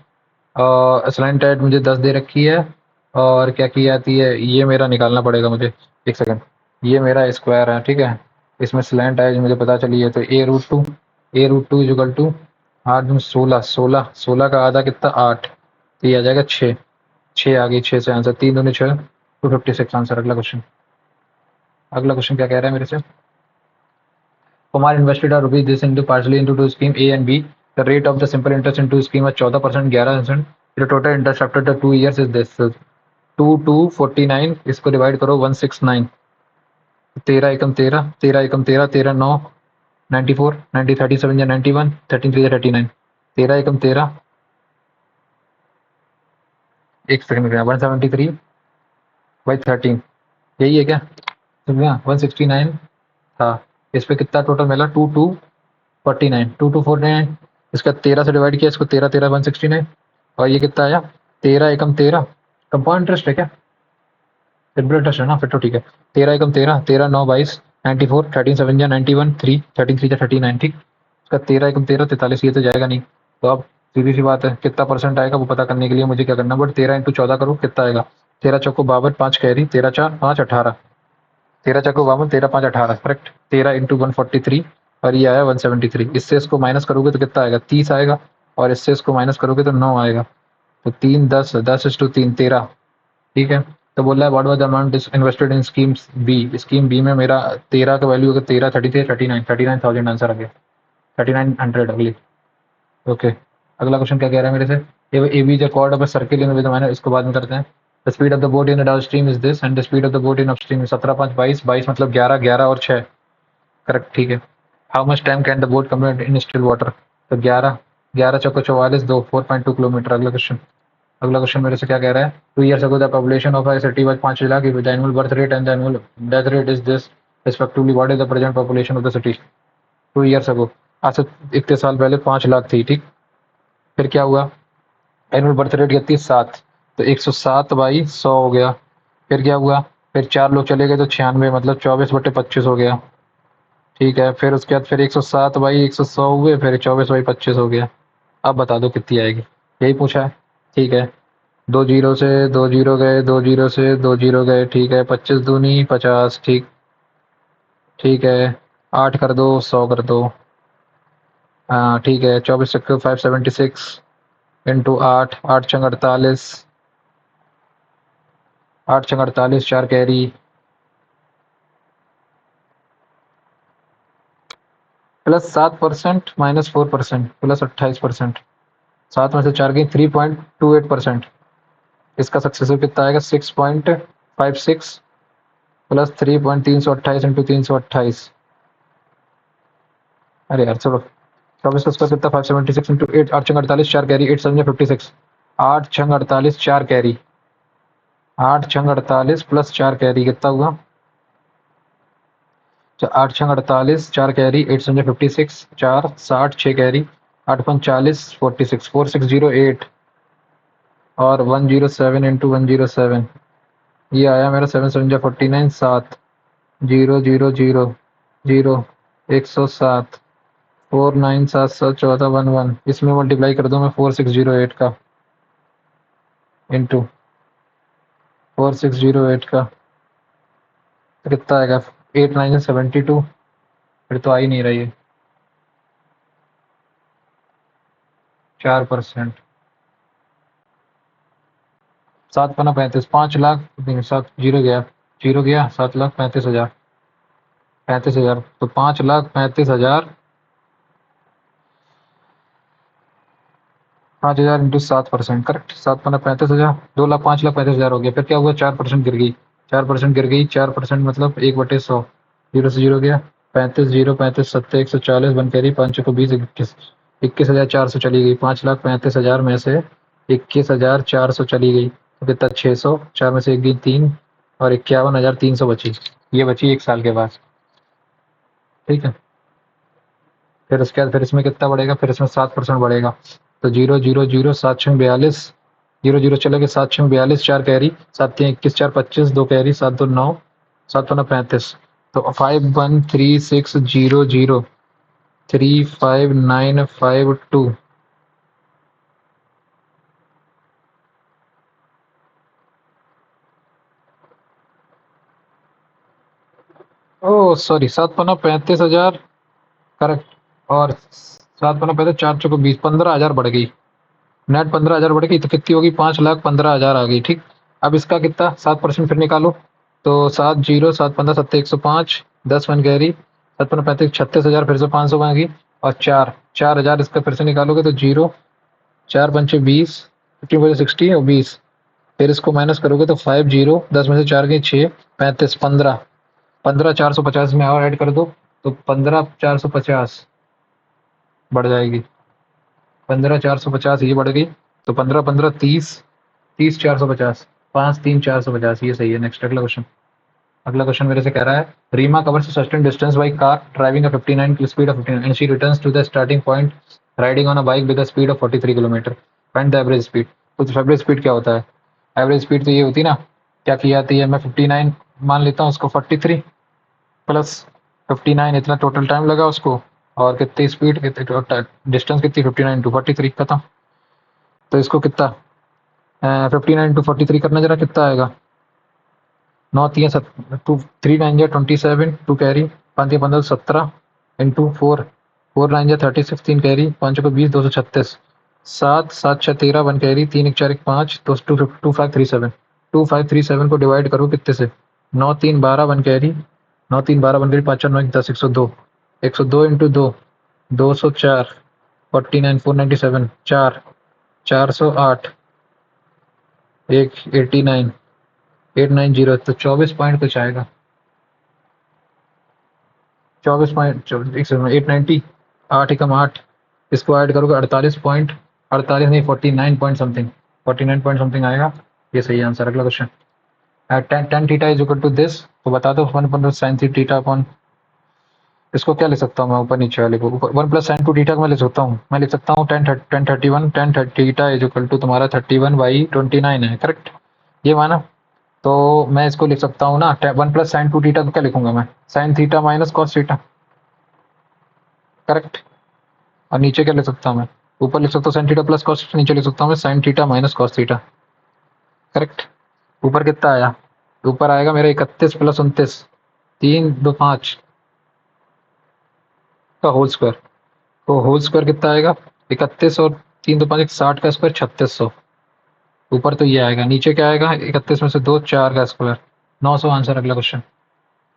और स्लैंट एज मुझे 10 दे रखी है। और क्या की जाती है, ये मेरा निकालना पड़ेगा मुझे, एक सेकंड। ये मेरा स्क्वायर है, ठीक है। इसमें स्लैंट एज मुझे पता चली है, तो a√2, a√2 इक्वल टू 8 दूनी 16, 16 16 का आधा कितना? 8, तो ये आ जाएगा 6, 6 आ गई, 6 से आंसर 3 दूनी 6, 256 आंसर। अगला क्वेश्चन। अगला क्वेश्चन क्या कह रहा है मेरे से? Kumar invested a rupees this into partially into two scheme A and B. The rate of the simple interest in two scheme was 14%, 11%. The total interest after the 2 years is this, 2 2 49, इसको divide करो 169, 13 एकम 13, 13 एकम 13, 13 9 94, 90 37 या 91, 13 3 39, 13 एकम 13, एक second, 173/13, यही है क्या? समझा? 169 था। इस पे कितना टोटल मिला? 2249, 2249, इसका 13 से डिवाइड किया, इसको 13 13 169, और ये कितना आया? 13 एकम 13, कंपाउंड इंटरेस्ट है क्या? सिंपल इंटरेस्ट है ना, फिर तो ठीक है। 13 एकम 13, 13 9 22, 94, 13 7 जा 91, 3 13 3 जा 39, ठीक। इसका 13 एकम 13 43, ये तो जाएगा नहीं। तो अब सीधी सी बात है, कितना परसेंट आएगा वो पता करने के लिए मुझे क्या करना है? बट 13 इंटू 14 करो, कितना आएगा? 13 चौको 52, 5 कैरी, 13 4 5 18, 13 चक्को 52, 13 5 18, करेक्ट। 13 इंटू 143, और ये आया 173। इससे इसको माइनस करोगे तो कितना आएगा? 30 आएगा, और इससे इसको माइनस करोगे तो 9 आएगा। तो 3 10 10 इस टू 3 13, ठीक है। तो बोल रहा है what was the amount is invested in scheme B. Scheme B में मेरा 13 का वैल्यू अगर 13 33 39, 39,000 आंसर आ गया, 3900 अगली। ओके। अगला क्वेश्चन क्या कह रहा है मेरे से? A B chord of a circle in with minor, इसको बाद में करते हैं। The speed of the boat in downstream is this and the speed of the boat in upstream 17 5 22, 22 मतलब 11, 11 और 6, करेक्ट, ठीक है। How much time can the boat complete in still water? तो 11, 11 चौको 44 2, 4.2 किलोमीटर। अगला क्वेश्चन। अगला question मेरे से क्या कह रहा है? 2 years ago the population of a city was 5 lakh, with the annual birth rate and the annual death rate is this respectively, what is the present population of the city? 2 years ago, आज से इतने साल पहले 5 लाख थी, ठीक। फिर क्या हुआ? एनुअल बर्थ रेट कितनी? 7, तो 107/100 हो गया। फिर क्या हुआ? फिर 4 लोग चले गए तो 96 मतलब 24/25 हो गया। ठीक है, फिर उसके बाद फिर 107/100 हुए, फिर 24/25 हो गया। अब बता दो कितनी आएगी, यही पूछा है। ठीक है, 2 जीरो से 2 जीरो गए, 2 जीरो से 2 जीरो गए, ठीक है, 25 दूनी 50, ठीक। ठीक है, 8 कर दो, 100 कर दो। हाँ ठीक है, 24 576 इंटू 8, 8 छंग 48, 8 छंग 48, 4 कैरी, +7% -4% +28%। 7 में से 4 गई, 3.28%। इसका सक्सेसिव कितना आएगा, 6.56 प्लस 3.328 इंटू 328। अरे यार चलो, 24 का स्क्वायर कितना, 576 into 8, 8 छंग 48, 4 carry, 8 7 56, 8 छंग 48, 4 carry, 8 छंग 48 plus 4 carry कितना हुआ, 8 छंग 48, 4 कैरी, 8 7 56, 4 60, 6 कैरी, 8 5 40, 46, 4608 और 107 इंटू 107, ये आया मेरा 7 7 49, 7 0 0 0 0 107 49771411, इसमें मल्टीप्लाई कर दूं मैं 4608 का इंटू 4608 का, तो कितना आएगा, 8 9 72। फिर तो आ ही नहीं रही है, 4%। 7 पन्ना 35, 5 लाख नहीं, 7 जीरो गया, जीरो गया, 7,35,000, 35,000, तो 5,35,000, 5,000 इंटू 7%, करेक्ट। 7 पन्ना 35,000, 2,05,35,000 हो गया। फिर क्या हुआ, 4% गिर गई, 4% गिर गई, 4% मतलब 1/100, जीरो से जीरो गया, 35 जीरो 35 सत्तर 140, वन कैरी, 5 को 20, 21, 21,400 चली गई। 5,35,000 में से 21,400 चली गई तो कितना, 600, 4 में से एक गई 3, और 51,300 बची। ये बची 1 साल के बाद। ठीक है, फिर उसके बाद फिर इसमें कितना बढ़ेगा, फिर इसमें 7% बढ़ेगा, तो 0 0 0 7 6 42, 0 0 चले गए, 7 6 42, 4 कैरी, 7 3 21, 4 25, 2 कैरी, 7 2 9, 7 पन्ना 35, तो 513600359952। ओ सॉरी, 7 पन्ना 35,000, करेक्ट। और 7 पन्ना 35, 4 चौको 20, 15,000 बढ़ गई, नेट 15,000 बढ़ गई, तो कितनी होगी, 5,15,000 आ गई। ठीक, अब इसका कितना, 7% फिर निकालो, तो 7 जीरो 7 15 70 105, 10 वन कैरी, 7 15 35, 36,000, फिर से 500 मांगी, और 4,000 इसका फिर से निकालोगे तो जीरो, 4 पंचे 20, 15 और 20, फिर इसको माइनस करोगे तो 5 जीरो, 10 में से 4 गई 6, 35, 15, 15,450 में और ऐड कर दो, तो 15,450 बढ़ जाएगी, 15,450 ये बढ़ गई, तो 15 15 30, 30,450, 5 3 450, ये सही है। नेक्स्ट अगला क्वेश्चन। अगला क्वेश्चन मेरे से कह रहा है, Reema covers a certain distance by car driving a 59 speed of 59 and she returns to the starting point riding on a bike with a speed of 43 kilometre, find the average speed। तो average speed क्या होता है, average speed तो ये होती है ना, क्या की जाती है, मैं 59 मान लेता हूँ, उसको 43 प्लस 59, इतना टोटल टाइम लगा उसको, और कितनी स्पीड, कितनी डिस्टेंस, कितनी 59 इंटू 43, खत्म। तो इसको कितना, 59 इंटू 43 करना, जरा कितना आएगा, 9 3 टू 3 9 27, 2 कैरी, 5 15 17 इंटू 4, 4 9 36, 3 कैरी, 5 को 20, 236, 7 7 6 13, 1 कैरी, 3 1 4 1 5, 2 5 3 7, 2537 को डिवाइड करो कितने से, 9 3 12, 1 कैरी, 9 3 12, 1 कैरी, 5 4 9 10, 102, 102 इंटू 2, 204, 49 497, 4, 408, एक 89, 890, तो 24 पॉइंट कुछ आएगा, 890, 8 एकम 8, इसको ऐड करोगे 48 पॉइंट, 48 नहीं 49 पॉइंट समथिंग, 49 पॉइंट समथिंग आएगा, ये सही आंसर। अगला question, tan theta is equal to this, तो बता दो 1 + sin3 थीटा अपॉन, इसको क्या लिख सकता हूँ मैं, ऊपर नीचे वाले को, 1 + sin2 थीटा को मैं लिख सकता हूँ, मैं लिख सकता हूँ 10 31, 10 थीटा इज इक्वल टू तुम्हारा 31/29 है, करेक्ट, ये माना। तो मैं इसको लिख सकता हूँ ना, 1 + sin 2 थीटा, तो क्या लिखूंगा मैं, sine theta minus cos theta, correct. और नीचे क्या लिख सकता हूँ मैं, ऊपर लिख सकता हूँ साइन थीटा प्लस कॉस, नीचे लिख सकता हूँ मैं sine theta minus cos theta, correct. ऊपर कितना आया, ऊपर आएगा मेरा 31 + 29, 3 2 5 का होल स्क्वायर। तो होल स्क्वायर कितना आएगा, 31 और 3 2 5 60 का स्क्वायर 3600। ऊपर तो ये आएगा, नीचे क्या आएगा, 31 में से 2 4 का स्क्वायर 900। आंसर। अगला क्वेश्चन।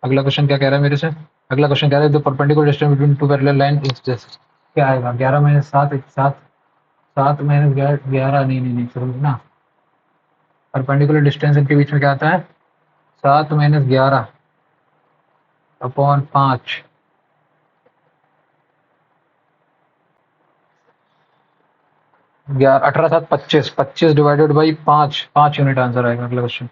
अगला क्वेश्चन क्या कह रहा है मेरे से, अगला क्वेश्चन कह रहा है the perpendicular distance between two parallel line is this. क्या आएगा, 11 - 7 7 7 - 11 नहीं नहीं नहीं चलो ना, परपेंडिकुलर डिस्टेंस इनके बीच में क्या आता है, 7 - 11/5। 18 7 25, 25 डिवाइडेड बाई 5, 5 यूनिट आंसर आएगा। अगला क्वेश्चन।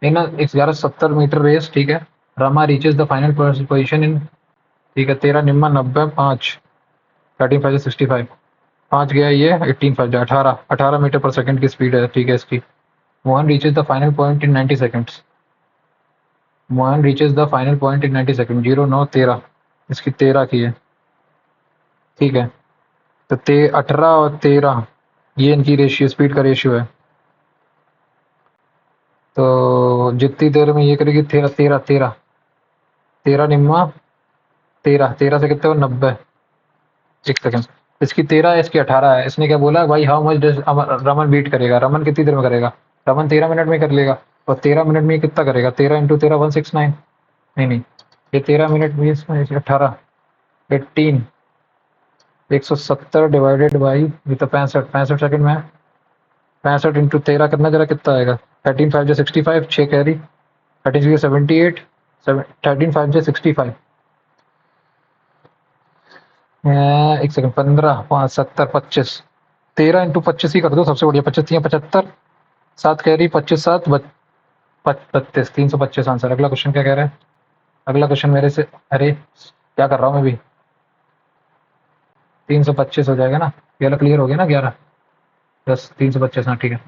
एक ना 1170 मीटर रेस, ठीक है। Rama reaches the final position in, ठीक है, 13 निम्मा 90 5, 13 5 65, 5 गया ये, 18 5 18, 18 मीटर पर सेकंड की स्पीड है, ठीक है इसकी। Mohan reaches the final point in 90 seconds. Mohan reaches the final point in 90 second, 0 9 13, इसकी 13 की है, ठीक है। तो 18 और 13 ये इनकी रेशियो, स्पीड का रेशियो है। तो जितनी देर में ये करेगी, 13 13 13, 13 निम्मा 13, 13 से कितने हो 90, एक सेकंड। इसकी 13 है, इसकी 18 है। इसने क्या बोला भाई, how much does Raman beat करेगा, रमन कितनी देर में करेगा, रमन 13 मिनट में कर लेगा। और 13 मिनट में ये कितना करेगा, 13 इंटू 13 169, नहीं नहीं, ये 13 मिनट में 18 18 170 डिवाइडेड बाई, ये तो 65 65 सेकंड में है। 65 इंटू 13 करना जरा, कितना आएगा, 13 5 जो 65, 6 कैरी, 13 78, 13 5 जो 65, एक सेकंड, 15 5 70 25, 13 इंटू 25 ही कर दो, सबसे बढ़िया, 25 75, 7 कैरी, 25 7 32, 325 आंसर। अगला क्वेश्चन क्या कह रहा है, अगला क्वेश्चन मेरे से, अरे क्या कर रहा हूँ मैं भी, 325 हो जाएगा ना, ये वाला क्लियर हो गया ना, 11 10 325, हाँ ठीक है।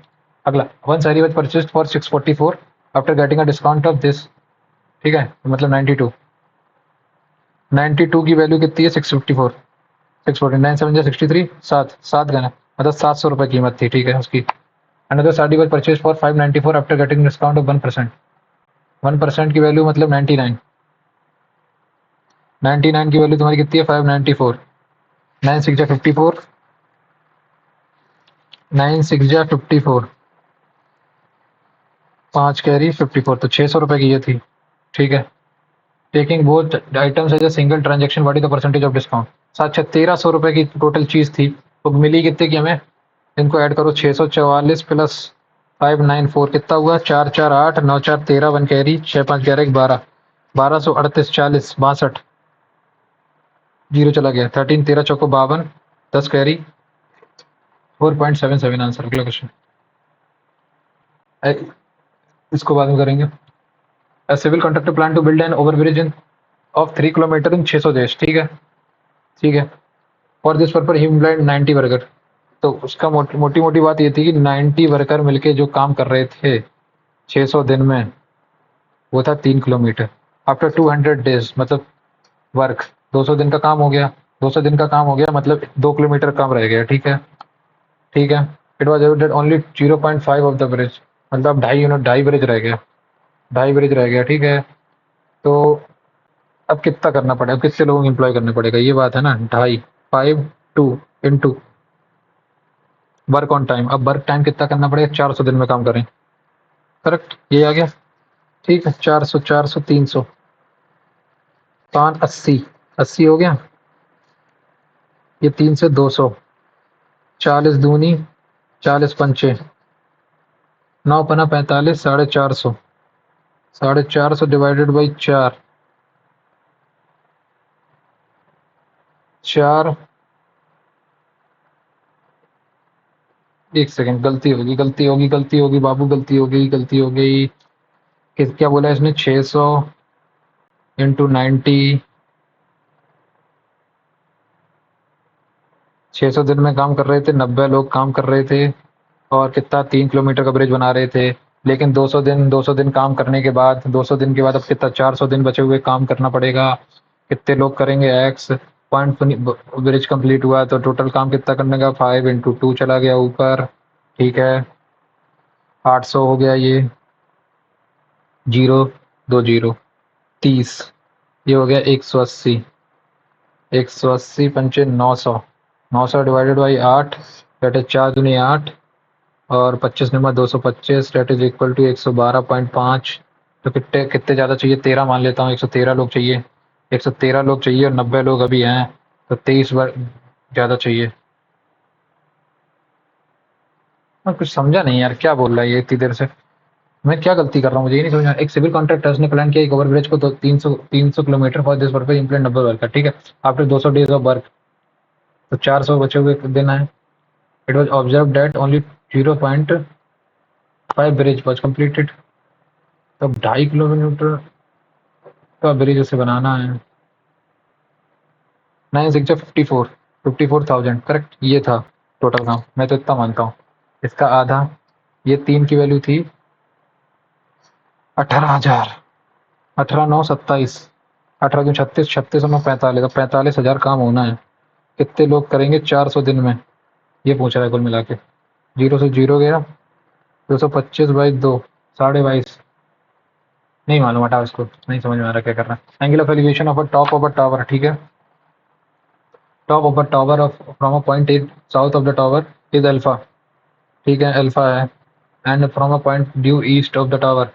अगला, one sari was purchased for 644 after getting a discount of this, ठीक है, मतलब 92, 92 की वैल्यू कितनी है, 654, 649 9 7 63, 7 7 गना, मतलब 700 रुपये कीमत थी, ठीक है उसकी। Another sari was purchase for 594 after getting discount of 1%, 1% की वैल्यू मतलब 99, 99 की वैल्यू तुम्हारी कितनी है, 594, 9 6 54, 9 6 54, 5 कैरी 54, तो 600 रुपये की ये थी, ठीक है। Taking both items as a single transaction, what is the percentage of discount. 1300 रुपये की टोटल चीज थी, तो मिली कितने की हमें, इनको ऐड करो, 644 प्लस 594 कितना हुआ, 4 4 8 9 4 13, 1 कैरी, 6 5 11 12, 1238 40 62, जीरो चला गया, 13 13 चौको 52, 10 कैरी, 4.77 आंसर। अगला क्वेश्चन, इसको बाद में करेंगे। Civil contractor plan to build an overbridge in of 3 kilometre in 600 देश, ठीक है, ठीक है। For this purpose he employed 90 worker. तो उसका मोटी मोटी बात ये थी कि 90 वर्कर मिलके जो काम कर रहे थे 600 दिन में, वो था 3 किलोमीटर। आफ्टर 200 डेज मतलब वर्क, 200 दिन का काम हो गया, 200 दिन का काम हो गया मतलब 2 किलोमीटर कम रह गया, ठीक है, ठीक है। It was evident only 0.5 of the bridge, मतलब 2.5 यूनिट, 2.5 ब्रिज रह गया, 2.5 ब्रिज रह गया, ठीक है। तो अब कितना करना पड़ेगा, कितने लोगों को एम्प्लॉय करने पड़ेगा, ये बात है ना, 2.5 5 2 इंटू वर्क ऑन टाइम। अब वर्क टाइम कितना करना पड़ेगा, 400 दिन में काम करें, करेक्ट, ये आ गया, ठीक है। 400 400 300 5 80, 80 हो गया, ये 3 से 200, 40 दूनी 40 पंचे, 9 पना 45, 450, 450 डिवाइडेड बाई 4, 4, एक सेकंड, गलती होगी गलती होगी गलती होगी बाबू, गलती हो गई गलती हो गई। क्या बोला इसने, 600 इंटू 90, 600 दिन में काम कर रहे थे, 90 लोग काम कर रहे थे, और कितना 3 किलोमीटर का ब्रिज बना रहे थे, लेकिन 200 दिन काम करने के बाद 200 दिन के बाद अब कितना 400 दिन बचे हुए काम करना पड़ेगा। कितने लोग करेंगे एक्स पॉइंट, ब्रिज कंप्लीट हुआ तो टोटल काम कितना करने का 5 × 2 चला गया ऊपर। ठीक है, 800 हो गया ये, जीरो, 2 0, 30, ये हो गया 180, 180 पंचे 900, 900 डिवाइडेड बाई 8, दैट इज 4 दूनी 8, और 25 number 225, that is equal to 112.5। तो कितने कितने ज़्यादा चाहिए, 13 मान लेता हूँ, 113 लोग चाहिए, 113 लोग चाहिए और 90 लोग अभी हैं, तो 23 बार ज़्यादा चाहिए। मैं कुछ समझा नहीं यार, क्या बोल रहा है ये इतनी देर से, मैं क्या गलती कर रहा हूँ, मुझे ये नहीं समझ में आ रहा। एक सिविल कॉन्ट्रैक्टर्स ने प्लान किया एक ओवरब्रिज को तो 300 kilometre for this purpose implement 90 work का, ठीक है। आफ्टर 200 डेज ऑफ वर्क, तो 400 बचे हुए दिन है। It was observe that only 0.5 bridge was completed. तो 2.5 किलोमीटर का ब्रिज उसे बनाना है। 9 6 54, 54,000 करेक्ट, ये था टोटल काम, मैं तो इतना मानता हूँ। इसका आधा, ये 3 की वैल्यू थी 18,000, 18 9 27, 18 दूनी 36, 36 और 9 45, तो 45,000 काम होना है। कितने लोग करेंगे 400 दिन में, ये पूछ रहा है कुल मिला के। जीरो से जीरो गया, 225/2, 22.5, नहीं मालूम, हटाओ इसको, नहीं समझ में आ रहा क्या करना है। Angle of elevation of a top of a tower, ठीक है, top of a tower of from a point A south of the tower is alpha, ठीक है, अल्फा है, and from a point due east of the tower,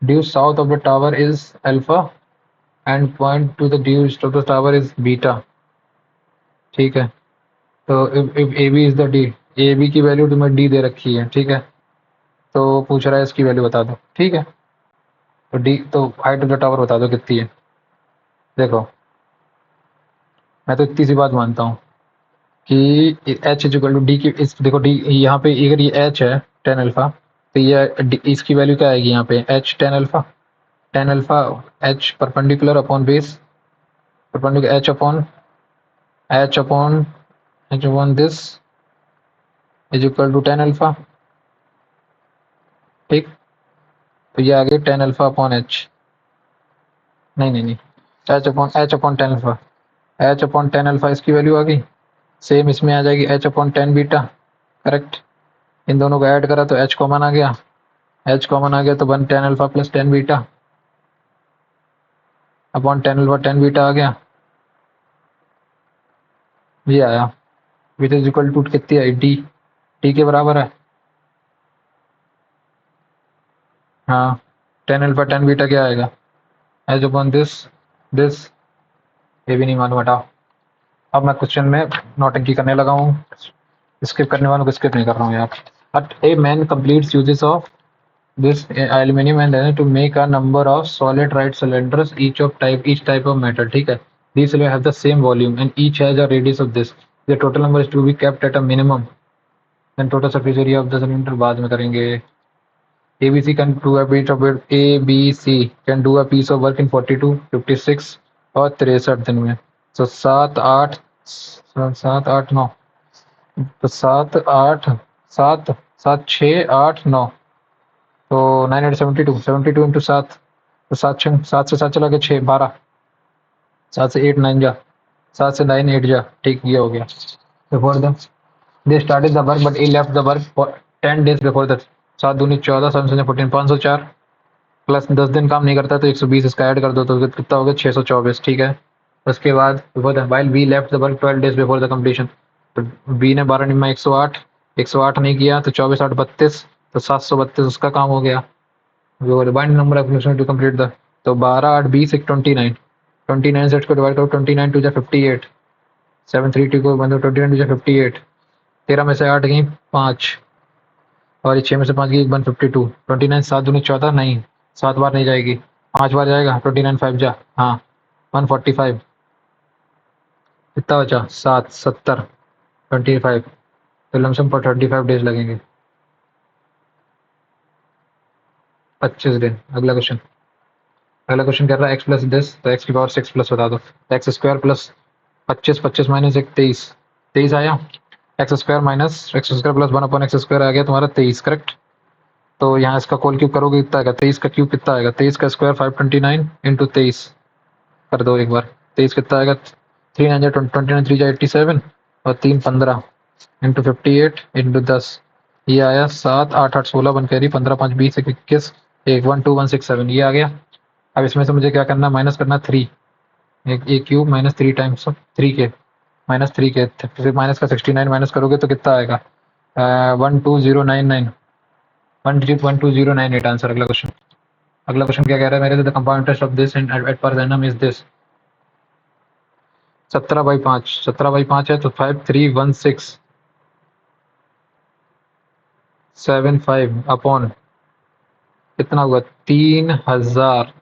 due south of the tower is alpha, and point to the due east of the tower is beta, ठीक है। तो if A B is the D, A B की value तुम्हें D दे रखी है, ठीक है, तो पूछ रहा है इसकी वैल्यू बता दो, ठीक है। तो डी, तो हाइट ऑफ द टावर बता दो कितनी है। देखो, मैं तो इतनी सी बात मानता हूँ कि H is equal to D की, इस देखो डी यहाँ पे, अगर ये एच है 10 अल्फा, तो ये इसकी वैल्यू क्या आएगी यहाँ पे, H 10 alpha, 10 alpha, H perpendicular upon base, perpendicular H upon this is equal to 10 alpha, ठीक। तो ये आ गई 10 अल्फा अपॉन एच, नहीं नहीं नहीं, H upon 10 alpha, H upon 10 alpha इसकी वैल्यू आ गई। सेम इसमें आ जाएगी एच अपॉन 10 बीटा, करेक्ट। इन दोनों को ऐड करा तो एच कॉमन आ गया, एच कॉमन आ गया तो 10 alpha plus 10 beta upon 10 alpha 10 beta आ गया, ये आया, विच इज इक्वल टू कितनी है, डी, डी के बराबर है, हाँ। 10 अल्फा 10 बीटा क्या आएगा, एच अपॉन दिस, ये भी नहीं मालूम, हटाओ। अब मैं क्वेश्चन में नौटंकी करने लगा हूँ, स्किप करने वालों को स्किप नहीं कर रहा हूँ यार। But a man completes uses of this aluminum and then to make a number of solid right cylinders each type of metal, ठीक है। These will have the same volume and each has a radius of this. The total number is to be kept at a minimum. Then total surface area of the cylinder बाद में करेंगे। ABC can do a bit of it. ABC can do a piece of work in 42, 56 और 63 दिन में। So 7 8 तो 7 6 8 9, तो 9 8 72, 72 into 7, तो 7 से 7 चला गया 6 12, 7 से 8 9 जा, 7 से 9 8 जा, ठीक, ये हो गया। Before the they started the work but he left the work for 10 days before the, 7 दूनी 14, 7 से 14, 504 प्लस 10 दिन काम नहीं करता तो 120 इसका ऐड कर दो तो कितना हो गया 624, ठीक है। उसके बाद before the while be left the work 12 days before the completion, तो बी ने 12 निम्मा 108, 108 नहीं किया तो 24 8 32, तो 732 उसका काम हो गया। वो remind number of to complete the, तो 12 8 20 एक 29, 29 से इसको डिवाइड करो, 29 टू जा 58, 732 को मतलब 29 टू जा 58, 13 में से 8 गई 5, और ये 6 में से 5 गई 152, 29 7 दूनी 14, नहीं 7 बार नहीं जाएगी, 5 बार जाएगा, 29 5 जा, हाँ 145, कितना बचा 7 70 25, तो लमसम पर 35 डेज लगेंगे, 25 दिन। अगला क्वेश्चन कह रहा है एक्स प्लस दिस, तो एक्स की पावर 6 प्लस बता दो, एक्स स्क्वायर प्लस 25, 25 माइनस 1 23, 23 आया, x square minus x square plus 1/x² आ गया तुम्हारा 23, करेक्ट। तो यहाँ इसका कोल क्यूब करोगे कितना आएगा, 23 का क्यूब कितना आएगा, 23 का स्क्वायर 529 इंटू 23 कर दो एक बार। 23 कितना आएगा, 329 3 87 और 3 15 इंटू 58 इंटू 10, ये आया 7 8 8 16 1 कैरी 15 5 20 21 1 1 2 1 6 7, ये आ गया। अब इसमें से मुझे क्या करना है, माइनस करना 3, एक क्यूब माइनस 3 टाइम्स 3 के माइनस 3 के, फिर माइनस का 69 माइनस करोगे तो कितना आएगा, 12099 12098 आंसर। अगला क्वेश्चन, अगला क्वेश्चन क्या कह रहा है मेरे, the compound interest of this eight per annum is this. 17/5, 17/5 है तो 531675 अपॉन कितना हुआ 3000,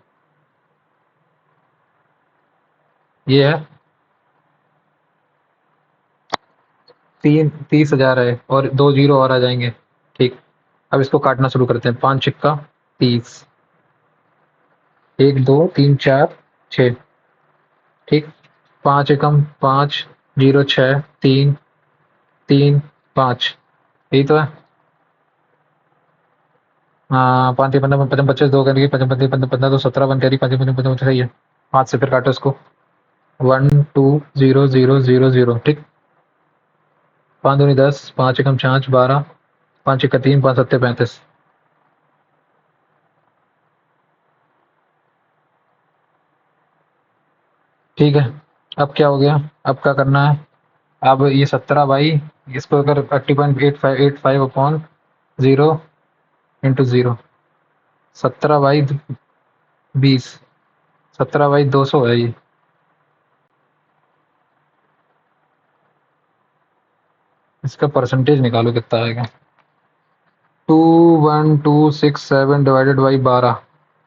ये है 30,000 है और 2 जीरो और आ जाएंगे। ठीक, अब इसको काटना शुरू करते हैं। 5 छिक्का 30, 1 2 3 4 6, ठीक। 5 एकम 5 0 6 3 3 5, यही तो है। हाँ, 5 3 15 55 25 2 करेंगे 55 15 15 15 तो 17 1 कैरी 5 5 55 सही है। 5 से फिर काटो इसको, 1 2 0 0 0 0, ठीक। 5 दूनी 10, 5 एकम 5 12, 5 इक्का 3 5 सत्ते 35। ठीक है, अब क्या हो गया, अब क्या करना है, अब ये 17 बाई इसको अगर 80.85 अपॉन 0 इंटू 0, 17/20, 17/200 है ये। इसका परसेंटेज निकालो कितना आएगा, 21267 डिवाइडेड बाई 12,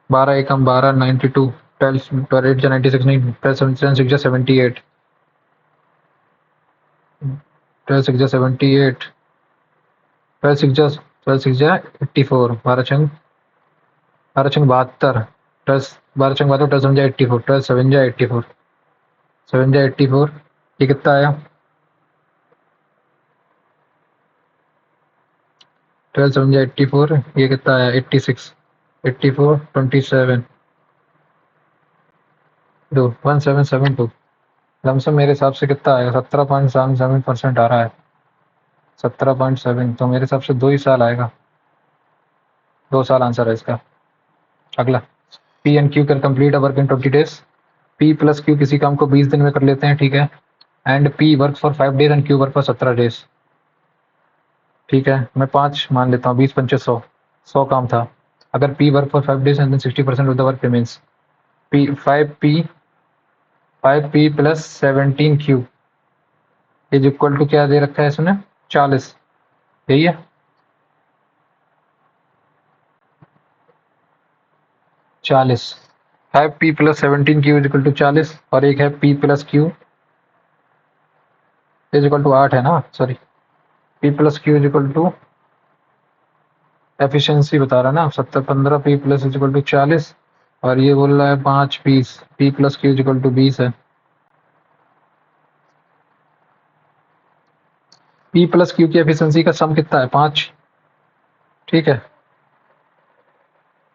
12 एकम 12 92, 12 8 जा 96 नहीं, 12 6 जा 78, 12 6 जा 78, 12 6 जा 84, 12 छंग 72, 12 छंग 72, 12 7 जा 84, 12 7 जा 84, 7 जा 84, ये कितना आया, 12 7 जा 84, ये कितना आया 86, 84 27 दो 1772, लमसम मेरे हिसाब से कितना आएगा, 17.77% आ रहा है, 17.7, तो मेरे हिसाब से 2 ही साल आएगा, 2 साल आंसर है इसका। अगला, P and Q can complete a work in 20 days. P plus Q किसी काम को 20 दिन में कर लेते हैं, ठीक है। And P work for 5 days and Q work for 17 days, ठीक है। मैं 5 मान लेता हूँ, 20 पंचे 100, 100 काम था। अगर P work for 5 days and then 60% of the work remains, P 5p plus 17q is equal to क्या दे रखा है इसने, 40, यही है 40। 5p plus 17q is equal to 40, और एक है p plus q is equal to 8 है ना, sorry, p plus q is equal to efficiency बता रहा है ना, 70 15 p plus is equal to 40, और ये बोल रहा है 5 p plus q is equal to 20 है। p प्लस q की एफिशिएंसी का सम कितना है, 5, ठीक है।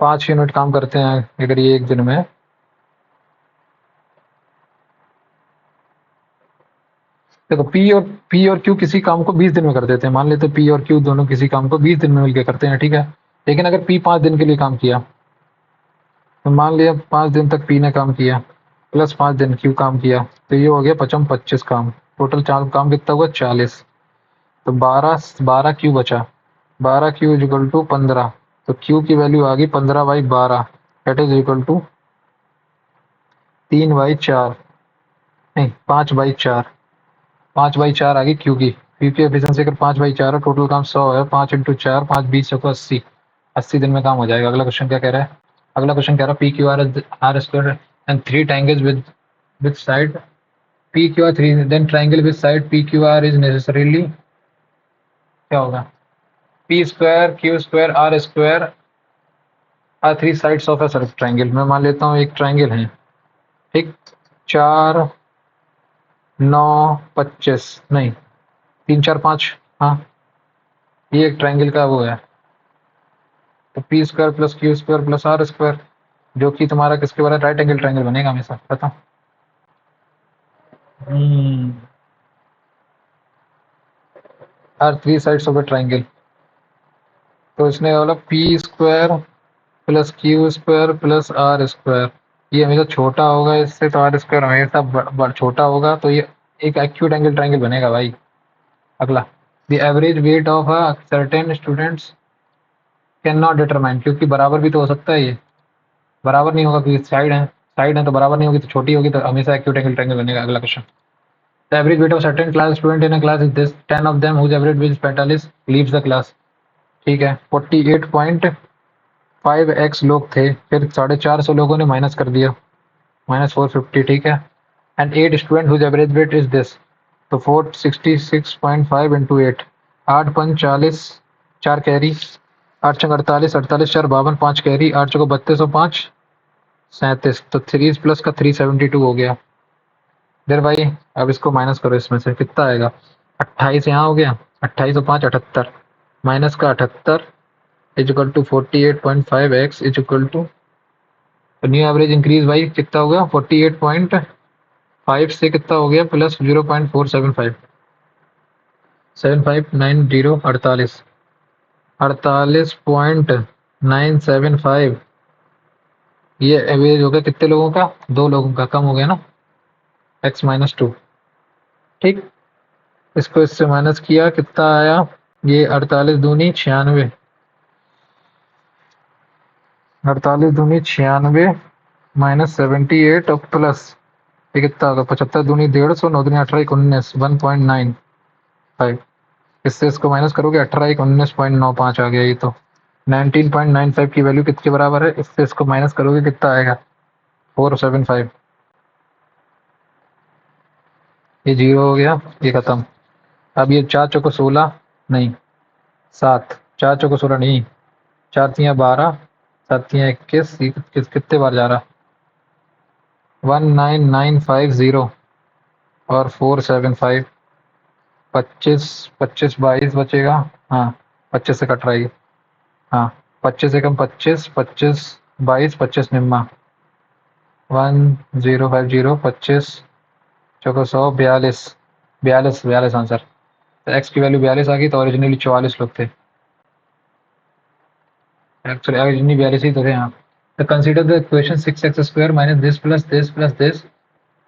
5 यूनिट काम करते हैं अगर ये एक दिन में, देखो पी और क्यू किसी काम को 20 दिन में कर देते हैं, मान लेते पी और क्यू दोनों किसी काम को 20 दिन में मिलकर करते हैं, ठीक है। लेकिन अगर पी 5 दिन के लिए काम किया, तो मान लिया 5 दिन तक पी ने काम किया प्लस 5 दिन क्यू काम किया, तो ये हो गया 25 काम, टोटल काम कितना हुआ 40, तो 12 क्यू बचा, 12 क्यू इज इक्वल टू 15, तो क्यू की वैल्यू आ गई 15/12, दैट इज इक्वल टू 3/4, नहीं 5/4, 5/4 आ गई क्यू की। क्यू की एफिशिएंसी अगर 5/4 है, टोटल काम 100 है, 5 इंटू 4 5 20 को 80, 80 दिन में काम हो जाएगा। अगला क्वेश्चन क्या कह रहा है, अगला क्वेश्चन कह रहा है P Q R square and 3 triangles with side P Q R 3, then triangle with side P Q R is necessarily, क्या होगा, P square Q square R square are 3 sides of a triangle. मैं मान लेता हूँ एक triangle है, ठीक, 4 9 25 नहीं 3 4 5। हाँ, ये एक ट्रायंगल का वो है, तो P square plus Q square plus R square, जो कि तुम्हारा किसके बराबर, राइट एंगल ट्रायंगल बनेगा हमेशा, बताओ। Are three sides of a triangle, तो इसने बोला P square plus Q square plus R square, ये हमेशा छोटा होगा इससे, तो आर स्क्वायर हमेशा छोटा होगा, तो ये एक एक्यूट एंगल ट्रायंगल बनेगा भाई। अगला, the average weight of a certain students can not determine, क्योंकि बराबर भी तो हो सकता है, ये बराबर नहीं होगा क्योंकि साइड है तो बराबर नहीं होगी, तो छोटी होगी, तो हमेशा एक्यूट एंगल ट्रायंगल बनेगा। अगला question, the average weight of certain class student in a class is this, 10 of them whose average weight is 45 leaves the class. ठीक है, 48.5x लोग थे, फिर 450 लोगों ने माइनस कर दिया, -450, ठीक है। And 8 student whose average weight is this, तो 466.5 इंटू 8, 8 पंच 40, 4 कैरी, 8 चंग 48, 48 4 52, 5 कैरी, 8 चौको 32 और 5 37, तो 3 प्लस का 372 हो गया। देर भाई अब इसको माइनस करो, इसमें से कितना आएगा, 28 यहाँ हो गया, 28 और 5 78, माइनस का 78 is equal to 48.5x is equal to, new average increase भाई कितना हो गया, 48.5 से कितना हो गया प्लस 0.475, 7590, 48, 48.975, ये एवरेज हो गया कितने लोगों का, 2 लोगों का, कम हो गया ना, x-2, ठीक। इसको इससे माइनस किया, कितना आया, ये 48 दूनी 96, 48 दूनी 96 -78 और प्लस ये कितना होगा, 75 दूनी 150, 9 दूनी 18 19, 1.95, इससे इसको माइनस करोगे 18 19.95 आ गया, ये तो 19.95 की वैल्यू कितने बराबर है, इससे इसको माइनस करोगे कितना आएगा, 475, ये जीरो हो गया, ये खत्म। अब ये 4 चौको 16 नहीं 7, 4 चौको 16 नहीं, 4 तियाँ 12, 7 तियाँ 21, कितने बार जा रहा, 19950 और 475, 25 25 22 बचेगा, हाँ 25 से कट रहा है, हाँ 25 एकम 25, 25 22, 25 निम्मा, 1050, 25 चौको 100, 42, 42 आंसर। तो एक्स की वैल्यू 42 आ गई, तो ओरिजिनली 44 लोग थे, एक्चुअली ओरिजिनली 42 ही तो थे यहाँ। तो consider the equation 6x square minus this plus this plus this,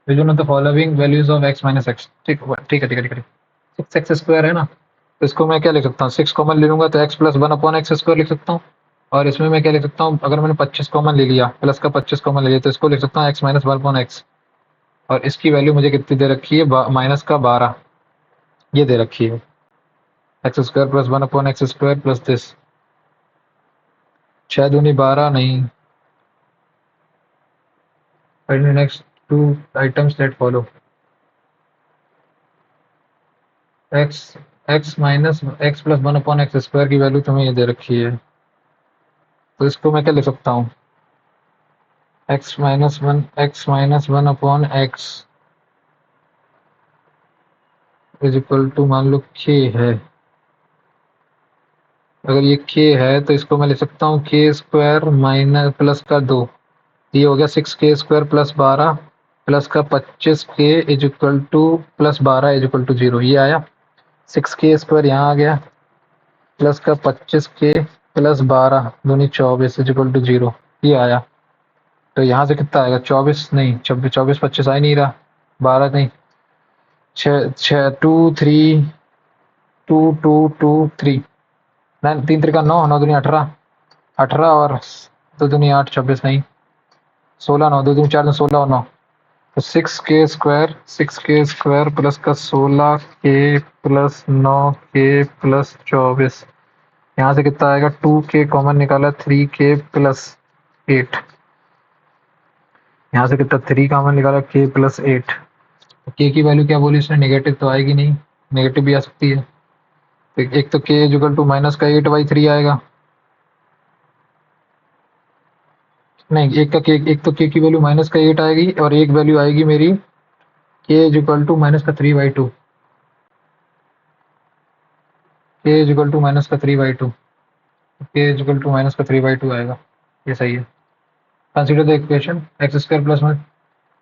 which one of the following values of x minus x, ठीक ठीक है ठीक है ठीक है, 6x स्क्वायर है ना, तो इसको मैं क्या लिख सकता हूँ, 6 कॉमन ले लूंगा तो x plus 1 upon X square लिख सकता हूँ, और इसमें मैं क्या लिख सकता हूँ, अगर मैंने 25 कॉमन ले लिया, प्लस का 25 कॉमन ले लिया, तो इसको लिख सकता हूँ x माइनस 1 अपॉन एक्स, और इसकी वैल्यू मुझे कितनी दे रखी है, माइनस का 12, ये दे रखी है, x square plus 1 upon X square plus this, 6 दूनी 12 नहीं, next 2 items that follow, x x minus x plus 1 upon X square की वैल्यू तुम्हें ये दे रखी है, तो इसको मैं क्या लिख सकता हूँ, x minus one upon x is equal to, मान लो के है, अगर ये के है तो इसको मैं लिख सकता हूँ के स्क्वायर माइनस प्लस का 2, ये हो गया 6k स्क्वायर प्लस 12 प्लस का 25k is equal to plus 12 is equal to 0, ये आया, 6k स्क्वायर यहाँ आ गया प्लस का 25k प्लस 12 दूनी 24 इज इक्वल टू 0, ये आया। तो यहाँ से कितना आएगा, 24 नहीं 24, 24 25 आ ही नहीं रहा, 12 नहीं, 6 2 3 2 2 2 3 9 3 3 का 9, 9 दूनी 18, 18 और 2 दूनी 8, 26 नहीं, 16 9 2 दूनी 4 16 और 9, तो 6k स्क्वायर प्लस का 16k प्लस 9k प्लस 24, यहाँ से कितना आएगा, 2k कॉमन निकाला, 3k प्लस 8, यहाँ से कितना 3 कॉमन निकाला, k प्लस 8, के की वैल्यू क्या बोली इसने, नेगेटिव तो आएगी नहीं, नेगेटिव भी आ सकती है, तो एक तो के इक्वल टू माइनस का 8/3 आएगा, नहीं एक तो के की वैल्यू माइनस का 8 आएगी, और एक वैल्यू आएगी मेरी के इक्वल टू माइनस का 3/2, के इज इक्वल टू माइनस का 3/2, के इज इक्वल टू माइनस का 3/2 आएगा, ये सही है। Consider the equation x square plus में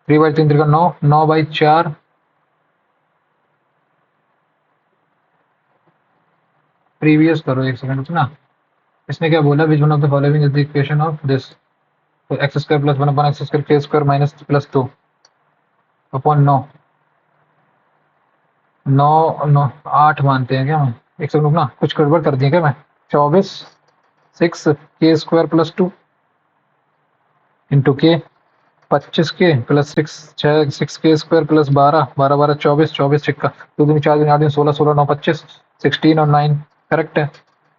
3/3 3 का 9, 9/4 प्रीवियस करो, एक सेकंड ना। इसने क्या बोला, which one of the following is the equation of this, तो X square plus 1 upon X square के स्क्वायर माइनस प्लस 2 अपॉन 9, 9 9 8 मानते हैं क्या हम, एक सेकंड रुकना, कुछ गड़बड़ कर दिया क्या मैं, 24 6 के स्क्वायर प्लस 2 इंटू के 25 के प्लस 6 6 के स्क्वायर प्लस 12 12 12 24 24 छिक्का 2 दूनी 4 दूनी 8 दूनी 16 16 9 25 16 और 9 करेक्ट है।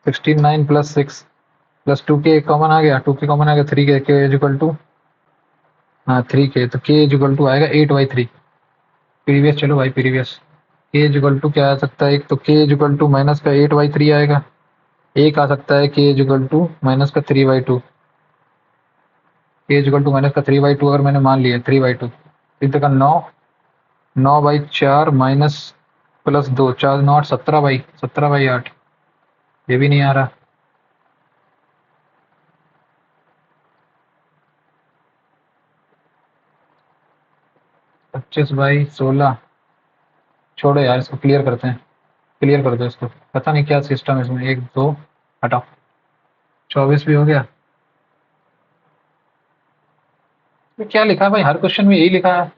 16 9 प्लस 6 प्लस 2 के कॉमन आ गया, 2 के कॉमन आ गया, 3 के इज इक्वल टू, हाँ 3 के, तो के इज इक्वल टू आएगा 8/3 प्रीवियस। चलो भाई प्रीवियस, के इज इक्वल टू क्या आ सकता है, एक तो के इज इक्वल टू माइनस का 8/3 आएगा, एक आ सकता है के इज इक्वल टू माइनस का 3/2, के इज इक्वल टू माइनस का 3/2 अगर मैंने मान लिया 3/2, तीन का 9, 9/4 माइनस प्लस 2 4 9 8 17/8, ये भी नहीं आ रहा। पच्चीस बाई 16, छोड़ो यार इसको, क्लियर करते हैं, क्लियर कर दो इसको, पता नहीं क्या सिस्टम है इसमें, 1 2 हटाओ, 24 भी हो गया। ये क्या लिखा है भाई, हर क्वेश्चन में यही लिखा है।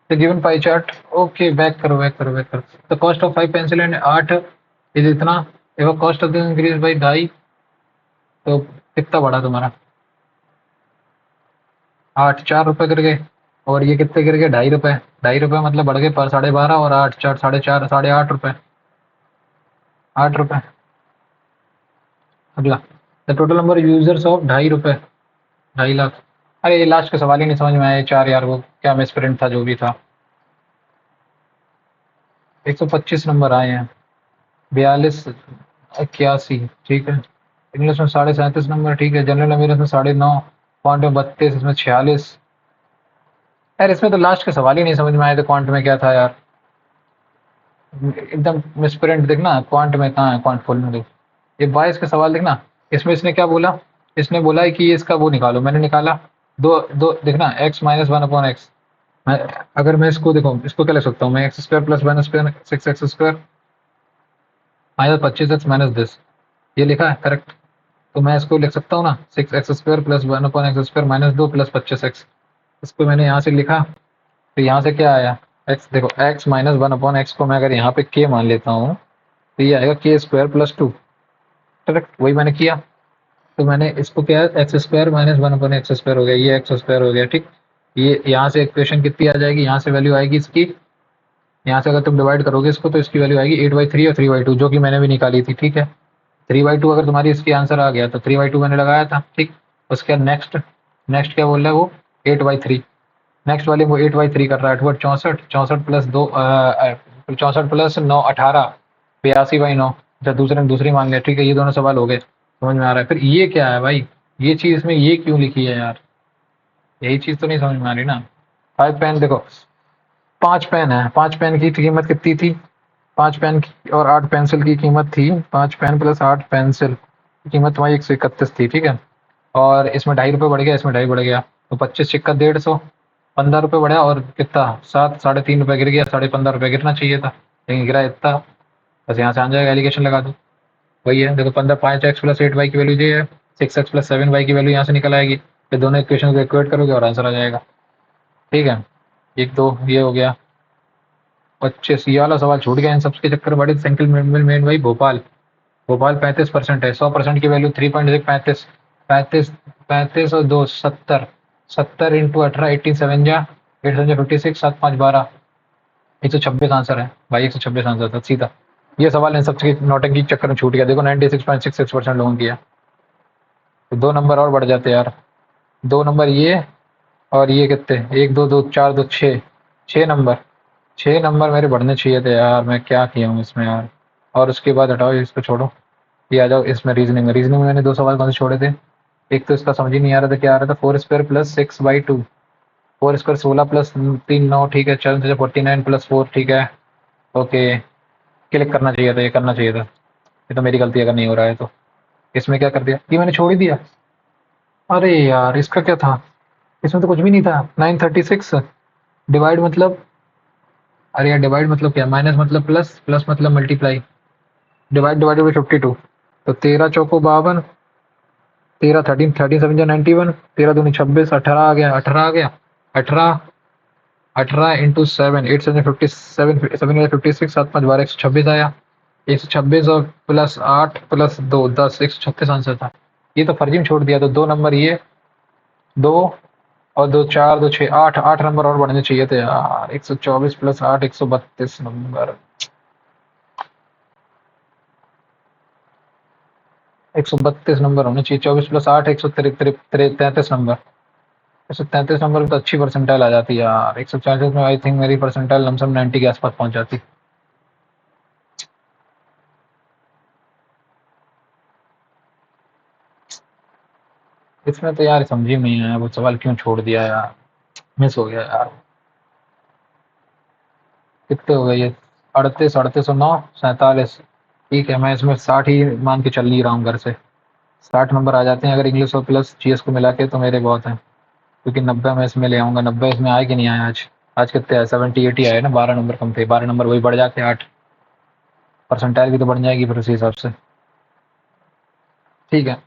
The given pie chart, okay back करो बैक करो बैक करो। The cost of 5 pencil and 8 is इतना, देखो cost of the increase by 2.5, तो कितना बढ़ा तुम्हारा, 8 4 रुपए कर गए, और ये कितने गिर गए, 2.5 रुपए, 2.5 रुपए मतलब बढ़ गए पर 12.5, और 8 4 4.5 8.5 रुपए, 8 रुपए। अगला, the total number users of 2.5 रुपए, 2.5 लाख। अरे ये लास्ट का सवाल ही नहीं समझ में आया, 4 यार, वो क्या मिसप्रिंट था जो भी था। 125 नंबर आए हैं, 42 81, ठीक है। इंग्लिश में 37.5 नंबर, ठीक है। जनरल अवेयरनेस में 9.5, क्वांट में 32, इसमें 46। यार इसमें तो लास्ट का सवाल ही नहीं समझ में आया था, क्वांट में क्या था यार, एकदम मिसप्रिंट देखना, क्वांट में कहाँ है, क्वांट फुल में देख, ये 22 का सवाल देखना। इसमें इसने क्या बोला, इसने बोला है कि इसका वो निकालो, मैंने निकाला, दो दो देखना, x माइनस 1/x, मैं अगर मैं इसको देखो, इसको क्या लिख सकता हूँ मैं, x square plus 6x² minus 25x minus this, ये लिखा है करेक्ट, तो मैं इसको लिख सकता हूँ ना, 6x² plus 1/x² minus 2 plus 25x, इसको मैंने यहाँ से लिखा, तो यहाँ से क्या आया, x देखो, x माइनस 1/x को मैं अगर यहाँ पे k मान लेता हूँ, तो ये आएगा k² प्लस 2, करेक्ट, वही मैंने किया। तो मैंने इसको क्या है, x² माइनस 1/x² हो गया, ये x² हो गया, ठीक। ये यहाँ से इक्वेशन कितनी आ जाएगी, यहाँ से वैल्यू आएगी इसकी, यहाँ से अगर तुम डिवाइड करोगे इसको तो इसकी वैल्यू आएगी 8/3 और 3/2, जो कि मैंने भी निकाली थी, ठीक है। 3/2 अगर तुम्हारी इसकी आंसर आ गया तो 3/2 मैंने लगाया था, ठीक। उसके बाद नेक्स्ट, नेक्स्ट क्या बोल रहा है वो, 8/3, नेक्स्ट वाले वो 8/3 कर रहा है, 8 64 64 प्लस 2 64 प्लस 9 18, 82/9, जब दूसरे दूसरी मान लिया, ठीक है। ये दोनों सवाल हो गए, समझ में आ रहा है। फिर ये क्या है भाई, ये चीज इसमें ये क्यों लिखी है यार, यही चीज तो नहीं समझ में आ रही ना। 5 पेन देखो, 5 पेन है, 5 पेन की कीमत कितनी थी, 5 पेन की और 8 पेंसिल की कीमत थी, 5 पेन प्लस 8 पेंसिल की कीमत तुम्हारी 131 थी, ठीक है। और इसमें 2.5 रुपये बढ़ गया, इसमें 2.5 बढ़ गया, तो 25 सिक्का 150, 15 रुपये बढ़ा, और कितना 7 3.5 रुपये गिर गया, 15.5 रुपये गिरना चाहिए था, लेकिन गिरा इतना, बस यहाँ से आ जाएगा, एलिगेशन लगा दो, वही है। देखो 15 5x प्लस 8y की वैल्यू ये है, 6x प्लस 7y की वैल्यू यहाँ से निकल आएगी, फिर दोनों इक्वेशन को इक्वेट करोगे और आंसर आ जाएगा, ठीक है। एक दो ये हो गया। 25, ये वाला सवाल छूट गया इन सबके चक्कर, बड़े सेंट्रल मेन भाई भोपाल, भोपाल 35% है, 100% की वैल्यू 3.6 35, 35 35 और 2 70, 70 इंटू 18 18 7 जा 8 7 56 7 5 12, 126 आंसर है भाई, 126 आंसर था सीधा। ये सवाल इन सबके नौटंकी के चक्कर में छूट गया, देखो 96.66% लोगों किया, तो 2 नंबर और बढ़ जाते यार, 2 नंबर ये, और ये कितने, 1 2 2 4 2 6, 6 नंबर, 6 नंबर मेरे बढ़ने चाहिए थे यार, मैं क्या किया हूँ इसमें यार। और उसके बाद हटाओ इसको, छोड़ो, ये आ जाओ इसमें रीजनिंग में, रीजनिंग में मैंने 2 सवाल कौन से छोड़े थे, एक तो इसका समझ ही नहीं आ रहा था, क्या आ रहा था, 4² प्लस 6/2, 4 स्क्वायर 16 प्लस 3 9, ठीक है। चल 49 प्लस 4, ठीक है। ओके, क्लिक करना चाहिए था, ये करना चाहिए था। ये तो मेरी गलती अगर नहीं हो रहा है तो। इसमें क्या कर दिया, ये मैंने छोड़ ही दिया। अरे यार, इसका क्या था, इसमें तो कुछ भी नहीं था। 936 डिवाइड मतलब, अरे यार डिवाइड मतलब क्या, माइनस मतलब प्लस, प्लस मतलब मल्टीप्लाई, डिवाइड डिवाइडेड बाई 52। तो 13 चौको 52, 13 13 13 7 जा 91, 13 दूनी 26, 18 आ गया, 18 आ गया। 18, 18 इंटू 7, 8 7 57, 7 56, 7 5 12, 126 आया। 126 और प्लस 8 प्लस 2 10, 136 आंसर था। ये तो फर्जी में छोड़ दिया, तो दो नंबर ये, दो और दो 4, दो 6, 8, 8 नंबर और बढ़ने चाहिए थे यार। 124 प्लस 8, 132 नंबर, 132 नंबर होने चाहिए। 24 प्लस 8, 133 नंबर। 133 नंबर में तो अच्छी परसेंटाइल आ जाती है यार। 144 में आई थिंक मेरी परसेंटाइल लमसम 90 के आसपास पहुंच जाती। इसमें तो यार समझ ही नहीं आया, वो सवाल क्यों छोड़ दिया यार, मिस हो गया यार। कितने हो गए ये, 38, 38 और 9, 47। ठीक है, मैं इसमें 60 ही मान के चल ही रहा हूँ घर से। 60 नंबर आ जाते हैं अगर इंग्लिश और प्लस जीएस को मिला के, तो मेरे बहुत हैं। क्योंकि 90 मैं इसमें ले आऊंगा। 90 इसमें आए कि नहीं आए आज। आज कितने आए, 70 80 आए ना, 12 नंबर कम थे। 12 नंबर वही बढ़ जाते हैं 8। परसेंटाइल भी तो बढ़ जाएगी फिर उसी हिसाब से। ठीक है,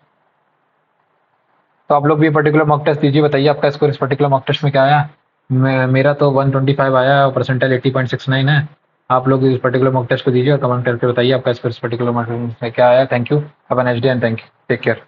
तो आप लोग भी पर्टिकुलर मॉक टेस्ट दीजिए, बताइए आपका स्कोर इस पर्टिकुलर मॉक टेस्ट में क्या आया। मेरा तो 125 आया है और परसेंटाइल 80.69 है। आप लोग इस पर्टिकुलर मॉक टेस्ट को दीजिए और कमेंट करके बताइए आपका स्कोर इस पर्टिकुलर मॉक टेस्ट में क्या आया। Thank you, have a nice day and thank you, take care.